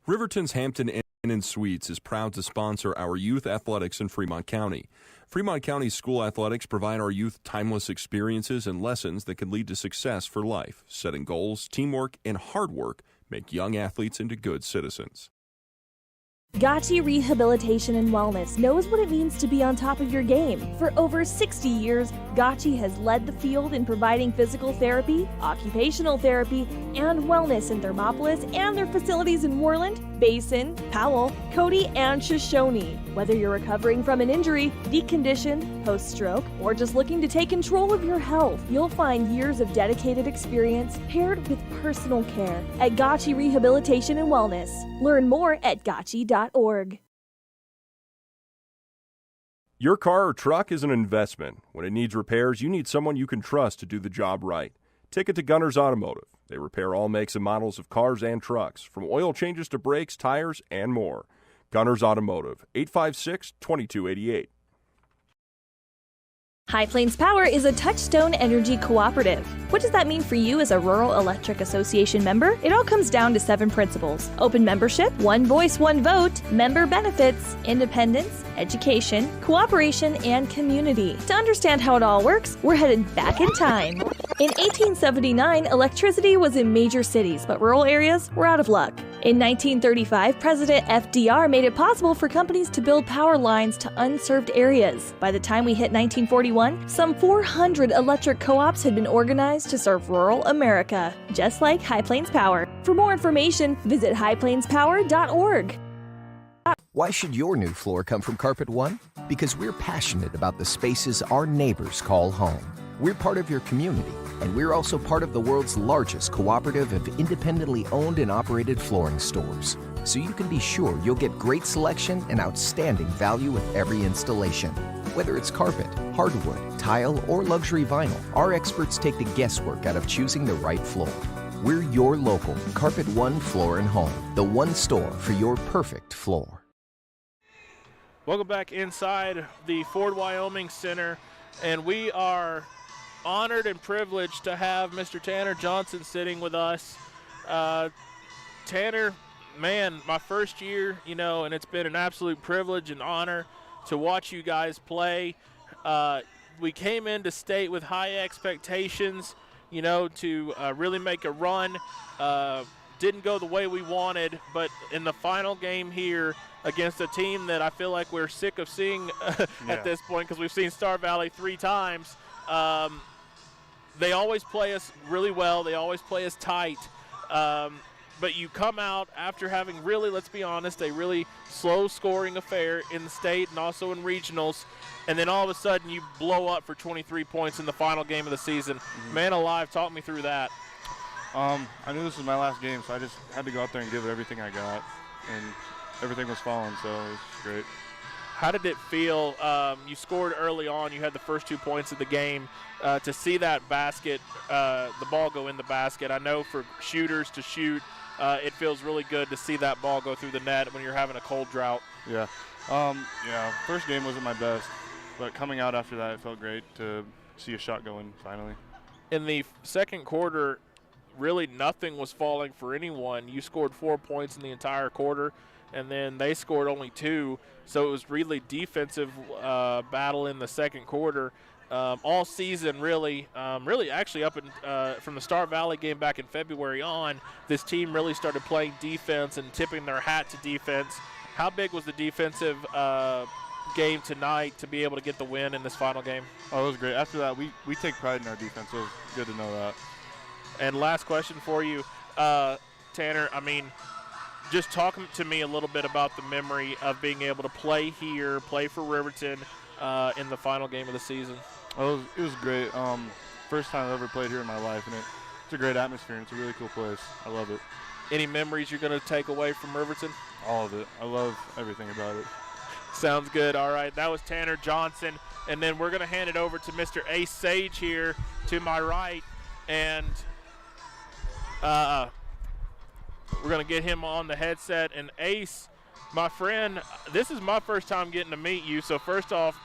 Speaker 10: Riverton's Hampton Inn and Suites is proud to sponsor our youth athletics in Fremont County. Fremont County school athletics provide our youth timeless experiences and lessons that can lead to success for life. Setting goals, teamwork, and hard work make young athletes into good citizens.
Speaker 4: Gotchi Rehabilitation and Wellness knows what it means to be on top of your game. For over 60 years, Gotchi has led the field in providing physical therapy, occupational therapy, and wellness in Thermopolis and their facilities in Worland, Basin, Powell, Cody, and Shoshone. Whether you're recovering from an injury, deconditioned, post-stroke, or just looking to take control of your health, you'll find years of dedicated experience paired with personal care at Gotchi Rehabilitation and Wellness. Learn more at gotchi.org.
Speaker 10: Your car or truck is an investment. When it needs repairs, you need someone you can trust to do the job right. Take it to Gunner's Automotive. They repair all makes and models of cars and trucks, from oil changes to brakes, tires, and more. Gunner's Automotive, 856-2288.
Speaker 4: High Plains Power is a Touchstone Energy cooperative. What does that mean for you as a Rural Electric Association member? It all comes down to 7 principles: open membership, one voice, one vote, member benefits, independence, education, cooperation, and community. To understand how it all works, we're headed back in time. In 1879, electricity was in major cities, but rural areas were out of luck. In 1935, President FDR made it possible for companies to build power lines to unserved areas. By the time we hit 1941, some 400 electric co-ops had been organized to serve rural America, just like High Plains Power. For more information, visit highplainspower.org.
Speaker 11: Why should your new floor come from Carpet One? Because we're passionate about the spaces our neighbors call home. We're part of your community, and we're also part of the world's largest cooperative of independently owned and operated flooring stores. So you can be sure you'll get great selection and outstanding value with every installation. Whether it's carpet, hardwood, tile, or luxury vinyl, our experts take the guesswork out of choosing the right floor. We're your local Carpet One Floor and Home, the one store for your perfect floor.
Speaker 3: Welcome back inside the Ford Wyoming Center, and we are honored and privileged to have Mr. Tanner Johnson sitting with us. Tanner, man, my first year, and it's been an absolute privilege and honor to watch you guys play. We came into state with high expectations, to really make a run. Didn't go the way we wanted, but in the final game here against a team that I feel like we're sick of seeing at this point, because we've seen Star Valley 3 times. They always play us really well. They always play us tight. But you come out after having really, let's be honest, a really slow scoring affair in the state and also in regionals, and then all of a sudden you blow up for 23 points in the final game of the season. Mm-hmm. Man alive, talk me through that.
Speaker 22: I knew this was my last game, so I just had to go out there and give it everything I got, and everything was falling, so it was great.
Speaker 3: How did it feel? You scored early on. You had the first 2 points of the game. To see that basket, the ball go in the basket, I know for shooters to shoot, it feels really good to see that ball go through the net when you're having a cold drought.
Speaker 22: Yeah. First game wasn't my best, but coming out after that, it felt great to see a shot go in finally.
Speaker 3: In the second quarter, really nothing was falling for anyone. You scored 4 points in the entire quarter, and then they scored only 2. So it was really defensive battle in the second quarter. All season, really actually up from the Star Valley game back in February on, this team really started playing defense and tipping their hat to defense. How big was the defensive game tonight to be able to get the win in this final game?
Speaker 22: Oh, it was great. After that, we take pride in our defense. It was good to know that.
Speaker 3: And last question for you, Tanner, just talk to me a little bit about the memory of being able to play here, play for Riverton in the final game of the season.
Speaker 22: Oh, it was great. First time I've ever played here in my life, and it's a great atmosphere, and it's a really cool place. I love it.
Speaker 3: Any memories you're going to take away from Riverton?
Speaker 22: All of it. I love everything about it.
Speaker 3: Sounds good. All right, that was Tanner Johnson, and then we're going to hand it over to Mr. Ace Sage here to my right, and we're going to get him on the headset. And Ace, my friend, this is my first time getting to meet you, so first off,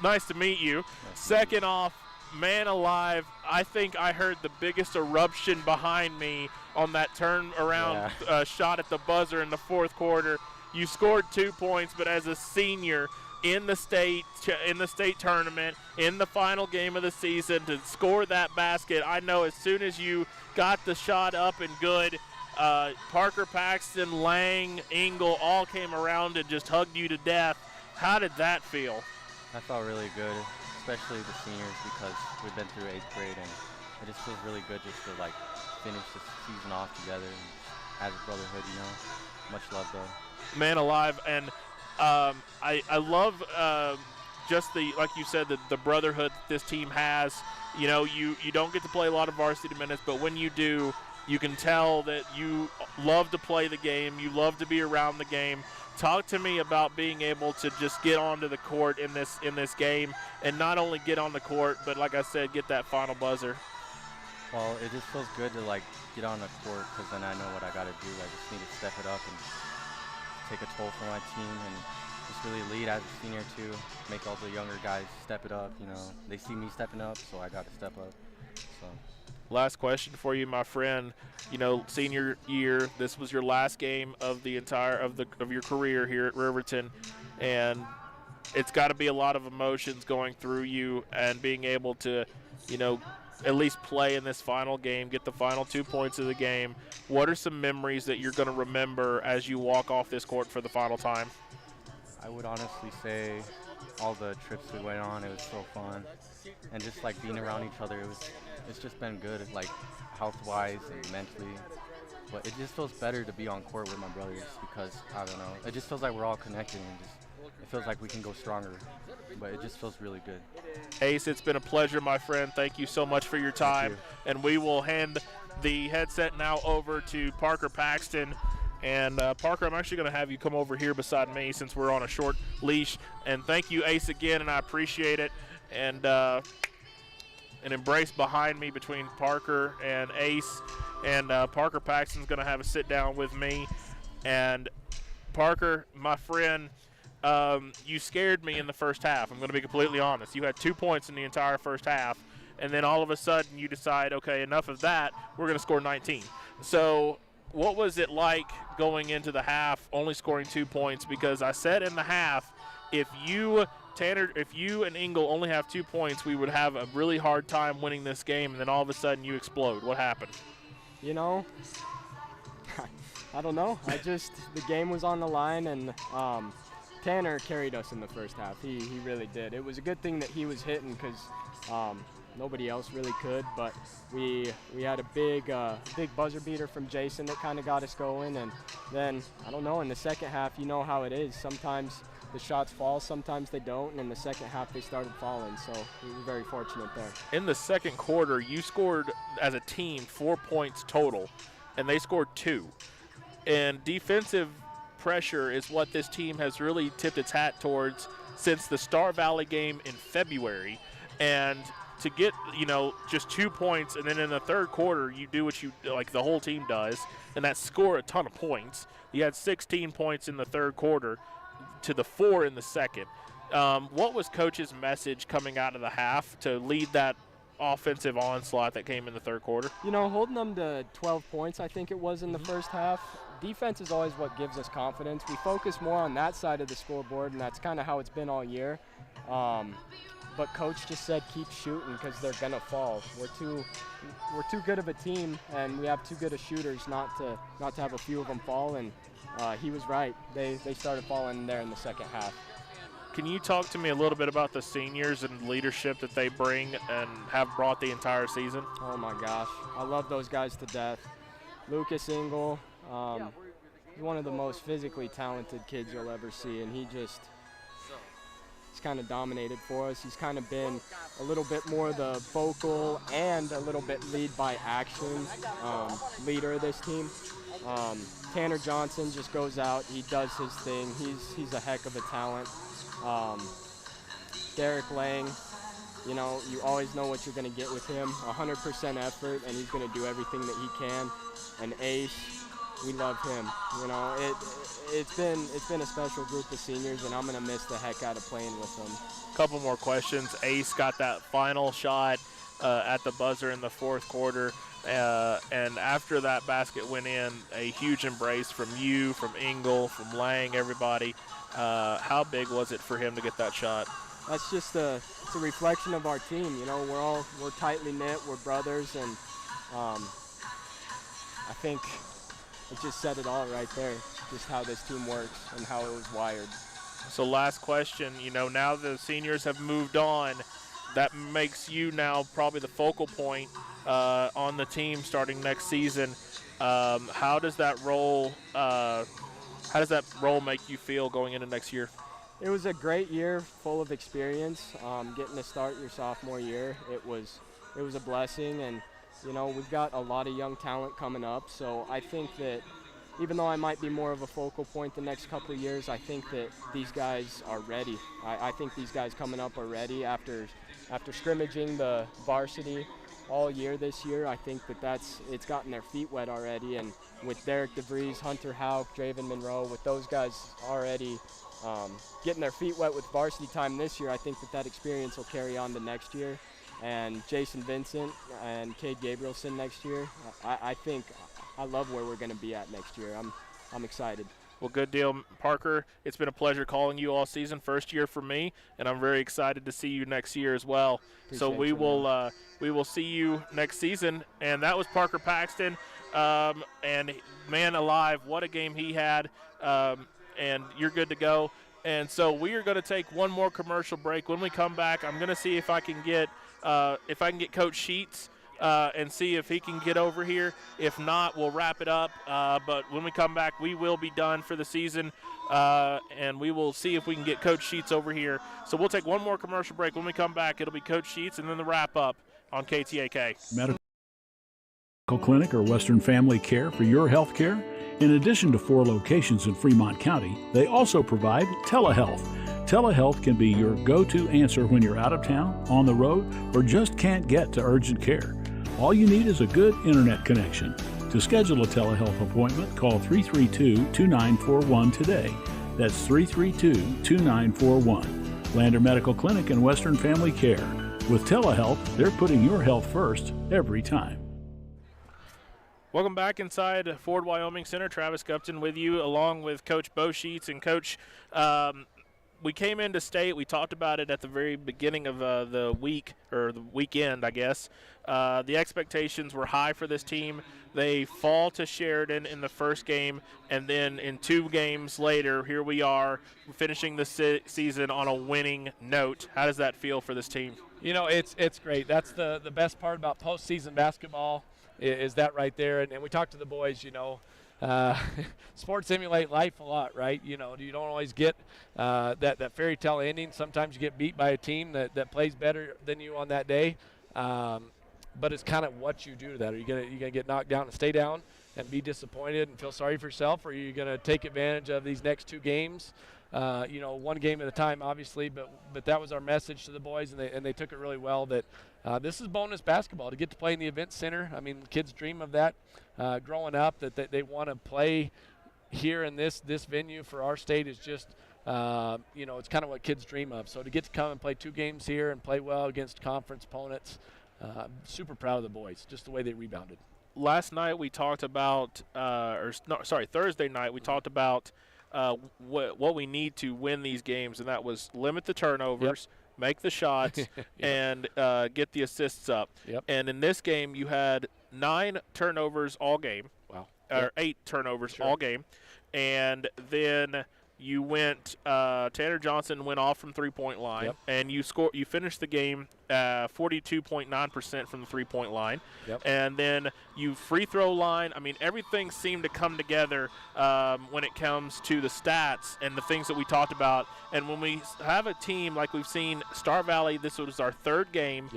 Speaker 3: nice to meet you. Second off, man alive, I think I heard the biggest eruption behind me on that turnaround shot at the buzzer in the fourth quarter. You scored 2 points, but as a senior in the state tournament, in the final game of the season, to score that basket, I know as soon as you got the shot up and good, Parker, Paxton, Lang, Engel all came around and just hugged you to death. How did that feel?
Speaker 14: I felt really good, especially the seniors, because we've been through 8th grade, and it just feels really good just to finish the season off together and have a brotherhood, Much love though.
Speaker 3: Man alive, and I love just like you said, the brotherhood that this team has. You don't get to play a lot of varsity minutes, but when you do, you can tell that you love to play the game, you love to be around the game. Talk to me about being able to just get onto the court in this game, and not only get on the court, but like I said, get that final buzzer.
Speaker 14: Well, it just feels good to get on the court, because then I know what I got to do. I just need to step it up and take a toll for my team, and just really lead as a senior too. Make all the younger guys step it up. They see me stepping up, so I got to step up. So.
Speaker 3: Last question for you, my friend. Senior year, this was your last game of the entire of your career here at Riverton, and it's got to be a lot of emotions going through you, and being able to, at least play in this final game, get the final 2 points of the game. What are some memories that you're going to remember as you walk off this court for the final time?
Speaker 14: I would honestly say all the trips we went on, it was so fun, and just being around each other, it's just been good, health-wise and mentally. But it just feels better to be on court with my brothers, because I don't know, it just feels like we're all connected, and it feels like we can go stronger. But it just feels really good.
Speaker 3: Ace, it's been a pleasure, my friend. Thank you so much for your time. And we will hand the headset now over to Parker Paxton. And Parker, I'm actually going to have you come over here beside me since we're on a short leash. And thank you, Ace, again, and I appreciate it. And an embrace behind me between Parker and Ace. And Parker Paxton's going to have a sit down with me. And Parker, my friend, you scared me in the first half. I'm going to be completely honest. You had 2 points in the entire first half, and then all of a sudden you decide, okay, enough of that. We're going to score 19. So what was it like going into the half, only scoring 2 points? Because I said in the half, if you and Engel only have 2 points, we would have a really hard time winning this game, and then all of a sudden you explode. What happened?
Speaker 15: I don't know. The game was on the line, and Tanner carried us in the first half. He really did. It was a good thing that he was hitting, because nobody else really could. But we had a big buzzer beater from Jason that kind of got us going. And then, I don't know, in the second half, you know how it is. Sometimes the shots fall, sometimes they don't. And in the second half, they started falling. So we were very fortunate there.
Speaker 3: In the second quarter, you scored, as a team, 4 points total, and they scored 2. And defensive pressure is what this team has really tipped its hat towards since the Star Valley game in February. And to get, just 2 points, and then in the third quarter you do what the whole team does, and that score a ton of points. You had 16 points in the third quarter to the 4 in the second. What was Coach's message coming out of the half to lead that offensive onslaught that came in the third quarter?
Speaker 15: Holding them to 12 points, I think it was in the first half. Defense is always what gives us confidence. We focus more on that side of the scoreboard, and that's kind of how it's been all year. But Coach just said keep shooting because they're gonna fall. We're too good of a team, and we have too good of shooters not to have a few of them fall. And he was right. They started falling there in the second half.
Speaker 3: Can you talk to me a little bit about the seniors and leadership that they bring and have brought the entire season?
Speaker 15: Oh my gosh, I love those guys to death. Lucas Engel, he's one of the most physically talented kids you'll ever see, and he's kind of dominated for us. He's kind of been a little bit more the vocal and a little bit lead by action leader of this team. Tanner Johnson just goes out, he does his thing. He's a heck of a talent. Derek Lang, you always know what you're going to get with him. 100% effort, and he's going to do everything that he can. And Ace, we love him. It's been a special group of seniors, and I'm going to miss the heck out of playing with them.
Speaker 3: Couple more questions. Ace got that final shot at the buzzer in the fourth quarter, and after that basket went in, a huge embrace from you, from Engel, from Lang, everybody. How big was it for him to get that shot?
Speaker 15: That's just it's a reflection of our team. We're tightly knit, we're brothers, and I think it just said it all right there, just how this team works and how it was wired.
Speaker 3: So last question, now the seniors have moved on. That makes you now probably the focal point on the team starting next season. How does that role make you feel going into next year?
Speaker 15: It was a great year, full of experience. Getting to start your sophomore year, it was a blessing, and we've got a lot of young talent coming up. So I think that even though I might be more of a focal point the next couple of years, I think that these guys are ready. I think these guys coming up are ready after scrimmaging the varsity all year this year. I think it's gotten their feet wet already, and with Derek DeVries, Hunter Hauk, Draven Monroe, with those guys already getting their feet wet with varsity time this year, I think that experience will carry on to next year. And Jason Vincent and Cade Gabrielson next year, I think I love where we're going to be at next year. I'm excited.
Speaker 3: Well, good deal, Parker. It's been a pleasure calling you all season. First year for me, and I'm very excited to see you next year as well. So we will see you next season. And that was Parker Paxton. And man alive, what a game he had. And you're good to go. And so we are going to take one more commercial break. When we come back, I'm going to see if I can get Coach Sheets and see if he can get over here. If not, we'll wrap it up. But when we come back, we will be done for the season, and we will see if we can get Coach Sheets over here. So we'll take one more commercial break. When we come back, it'll be Coach Sheets and then the wrap-up on KTAK.
Speaker 12: Medical Clinic or Western Family Care for your health care. In addition to 4 locations in Fremont County, they also provide telehealth. Telehealth can be your go-to answer when you're out of town, on the road, or just can't get to urgent care. All you need is a good internet connection. To schedule a telehealth appointment, call 332-2941 today. That's 332-2941. Lander Medical Clinic and Western Family Care. With telehealth, they're putting your health first every time.
Speaker 3: Welcome back inside Ford Wyoming Center. Travis Gupton with you, along with Coach Bo Sheets. And Coach, we came into state. We talked about it at the very beginning of the week, or the weekend, I guess. The expectations were high for this team. They fall to Sheridan in the first game, and then in 2 games later, here we are finishing the season on a winning note. How does that feel for this team?
Speaker 16: It's great. That's the best part about postseason basketball. Is that right there, and we talked to the boys, sports simulate life a lot, right? You don't always get that fairy tale ending. Sometimes you get beat by a team that plays better than you on that day. but it's kind of what you do to that. Are you gonna get knocked down and stay down and be disappointed and feel sorry for yourself, or are you gonna take advantage of these next 2 games? One game at a time, obviously, but that was our message to the boys, and they took it really well. That this is bonus basketball to get to play in the event center. I mean, kids dream of that growing up. That they want to play here in this venue for our state is just it's kind of what kids dream of. So to get to come and play 2 games here and play well against conference opponents, super proud of the boys, just the way they rebounded.
Speaker 3: Last night we talked about, Thursday night we talked about what we need to win these games, and that was limit the turnovers, make the shots, and get the assists up. And in this game, you had 9 turnovers all game.
Speaker 16: Wow.
Speaker 3: Or 8 turnovers all game. And then you went Tanner Johnson went off from three-point line, and you finished the game 42.9% from the three-point line. And then you free throw line. I mean, everything seemed to come together when it comes to the stats and the things that we talked about. And when we have a team like we've seen Star Valley, this was our 3rd game.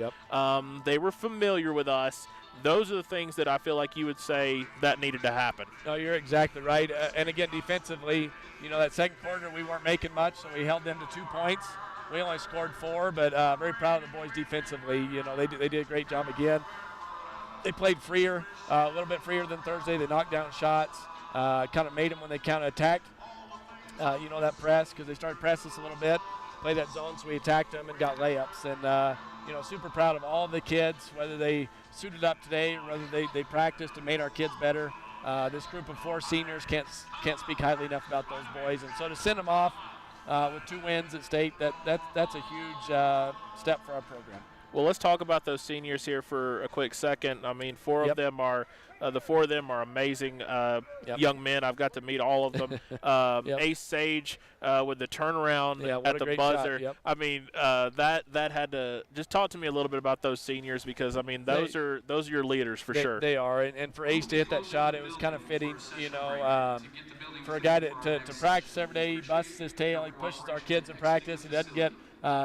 Speaker 3: They were familiar with us. Those are the things that I feel like you would say that needed to happen.
Speaker 16: No, you're exactly right. And again, defensively, that second quarter we weren't making much, so we held them to 2 points. We only scored 4, but very proud of the boys defensively. They did a great job again. They played freer, a little bit freer than Thursday. They knocked down shots, kind of made them when they counter-attacked. That press, because they started pressing us a little bit. Played that zone, so we attacked them and got layups. And, super proud of all the kids, whether they suited up today or whether they practiced and made our kids better. This group of 4 seniors can't speak highly enough about those boys. And so to send them off with 2 wins at state, that's a huge step for our program.
Speaker 3: Well, let's talk about those seniors here for a quick second. I mean, 4 of them are the 4 of them are amazing young men. I've got to meet all of them. Ace Sage with the turnaround at the buzzer. I mean, that had to just talk to me a little bit about those seniors, because I mean those are your leaders for sure.
Speaker 16: They are, and for Ace to hit that shot, it was kind of fitting. For a guy to practice every day, he busts his tail, he pushes our kids in practice, he doesn't get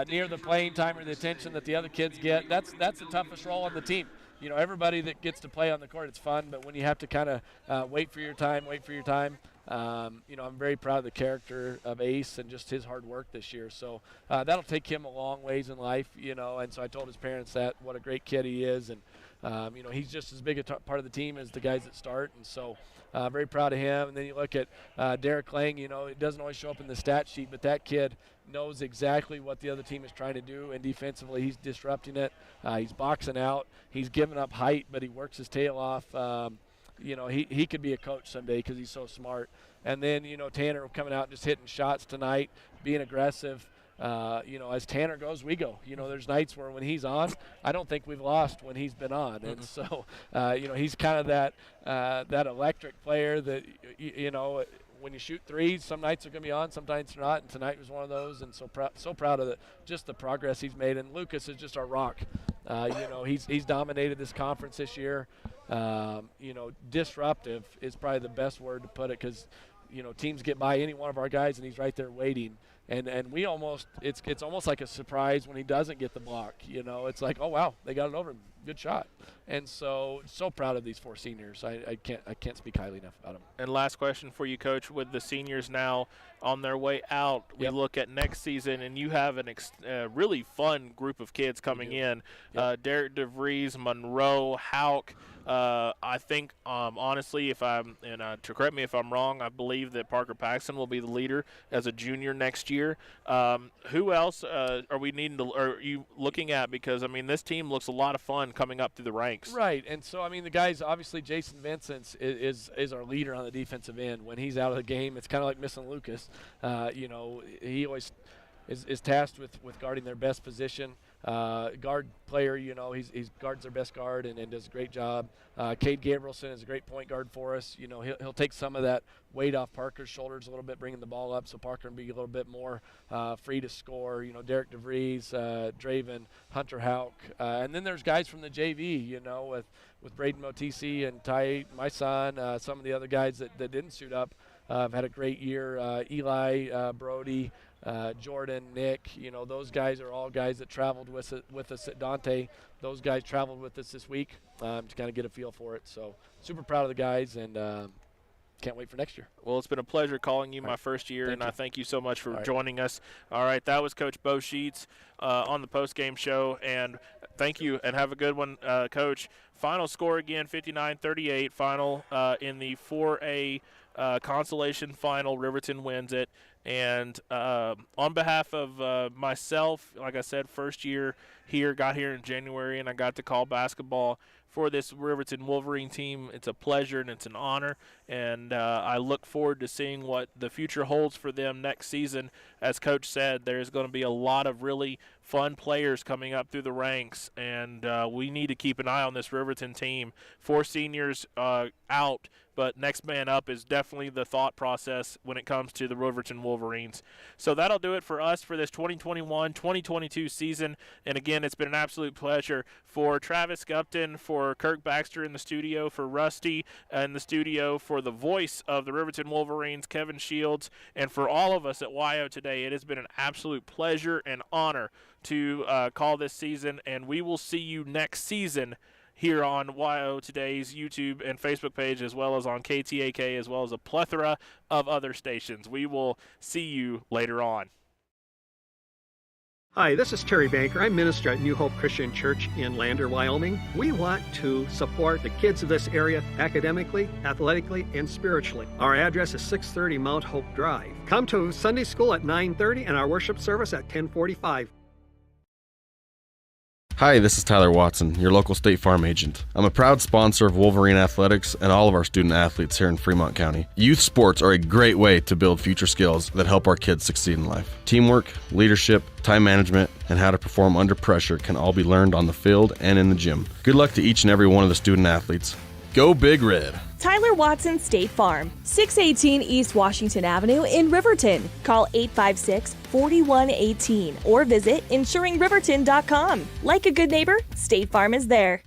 Speaker 16: near the playing time or the attention that the other kids get. That's the toughest role on the team. Everybody that gets to play on the court, it's fun, but when you have to kind of wait for your time, I'm very proud of the character of Ace and just his hard work this year. So that'll take him a long ways in life, and so I told his parents what a great kid he is, and he's just as big a part of the team as the guys that start, and so very proud of him. And then you look at Derek Lang, it doesn't always show up in the stat sheet, but that kid knows exactly what the other team is trying to do, and defensively he's disrupting it. He's boxing out. He's giving up height, but he works his tail off. He could be a coach someday because he's so smart. And then, Tanner coming out and just hitting shots tonight, being aggressive. As Tanner goes, we go. There's nights where when he's on, I don't think we've lost when he's been on. And so, he's kind of that electric player that, when you shoot threes, some nights are going to be on, sometimes they're not, and tonight was one of those. And so proud of just the progress he's made. And Lucas is just our rock. He's dominated this conference this year. Disruptive is probably the best word to put it, because teams get by any one of our guys and he's right there waiting. And we it's almost like a surprise when he doesn't get the block. It's like, oh wow, they got it over him. Good shot. And so proud of these 4 seniors. I can't speak highly enough about them.
Speaker 3: And last question for you, Coach. With the seniors now on their way out, we look at next season, and you have a really fun group of kids coming in. Derek DeVries, Monroe, Hauk. I think, honestly, to correct me if I'm wrong, I believe that Parker Paxton will be the leader as a junior next year. Who else are you looking at? Because, I mean, this team looks a lot of fun coming up through the ranks.
Speaker 16: Right, and so, I mean, the guys, obviously Jason Vincent is our leader on the defensive end. When he's out of the game, it's kind of like missing Lucas. He always is tasked with guarding their best position. Guard player, he's guards their best guard and does a great job. Cade Gabrielson is a great point guard for us. He'll take some of that weight off Parker's shoulders a little bit, bringing the ball up, so Parker can be a little bit more free to score. Derek DeVries, Draven, Hunter Hauk, and then there's guys from the JV. With Braden Motisi and Ty, my son, some of the other guys that didn't suit up. Have had a great year. Eli Brody. Jordan, Nick, those guys are all guys that traveled with us at Dante. Those guys traveled with us this week to kind of get a feel for it. So super proud of the guys, and can't wait for next year.
Speaker 3: Well, it's been a pleasure calling you my first year, I thank you so much for joining us. All right, that was Coach Bo Sheets on the post-game show, and thank you, and have a good one, Coach. Final score again, 59-38, final in the 4A Consolation final. Riverton wins it. And on behalf of myself, like I said, first year here, got here in January, and I got to call basketball for this Riverton Wolverine team. It's a pleasure and it's an honor, and I look forward to seeing what the future holds for them next season. As Coach said, there's going to be a lot of really fun players coming up through the ranks, and we need to keep an eye on this Riverton team. 4 seniors out, but next man up is definitely the thought process when it comes to the Riverton Wolverines. So that'll do it for us for this 2021-2022 season. And again, it's been an absolute pleasure. For Travis Gupton, for Kirk Baxter in the studio, for Rusty in the studio, for the voice of the Riverton Wolverines, Kevin Shields, and for all of us at WyoToday, it has been an absolute pleasure and honor to call this season, and we will see you next season here on WyoToday's YouTube and Facebook page, as well as on KTAK, as well as a plethora of other stations. We will see you later on.
Speaker 17: Hi, this is Terry Banker. I'm minister at New Hope Christian Church in Lander, Wyoming. We want to support the kids of this area academically, athletically, and spiritually. Our address is 630 Mount Hope Drive. Come to Sunday school at 9:30 and our worship service at 10:45.
Speaker 18: Hi, this is Tyler Watson, your local State Farm agent. I'm a proud sponsor of Wolverine Athletics and all of our student athletes here in Fremont County. Youth sports are a great way to build future skills that help our kids succeed in life. Teamwork, leadership, time management, and how to perform under pressure can all be learned on the field and in the gym. Good luck to each and every one of the student athletes. Go Big Red!
Speaker 4: Tyler Watson State Farm, 618 East Washington Avenue in Riverton. Call 856-4118 or visit insuringriverton.com. Like a good neighbor, State Farm is there.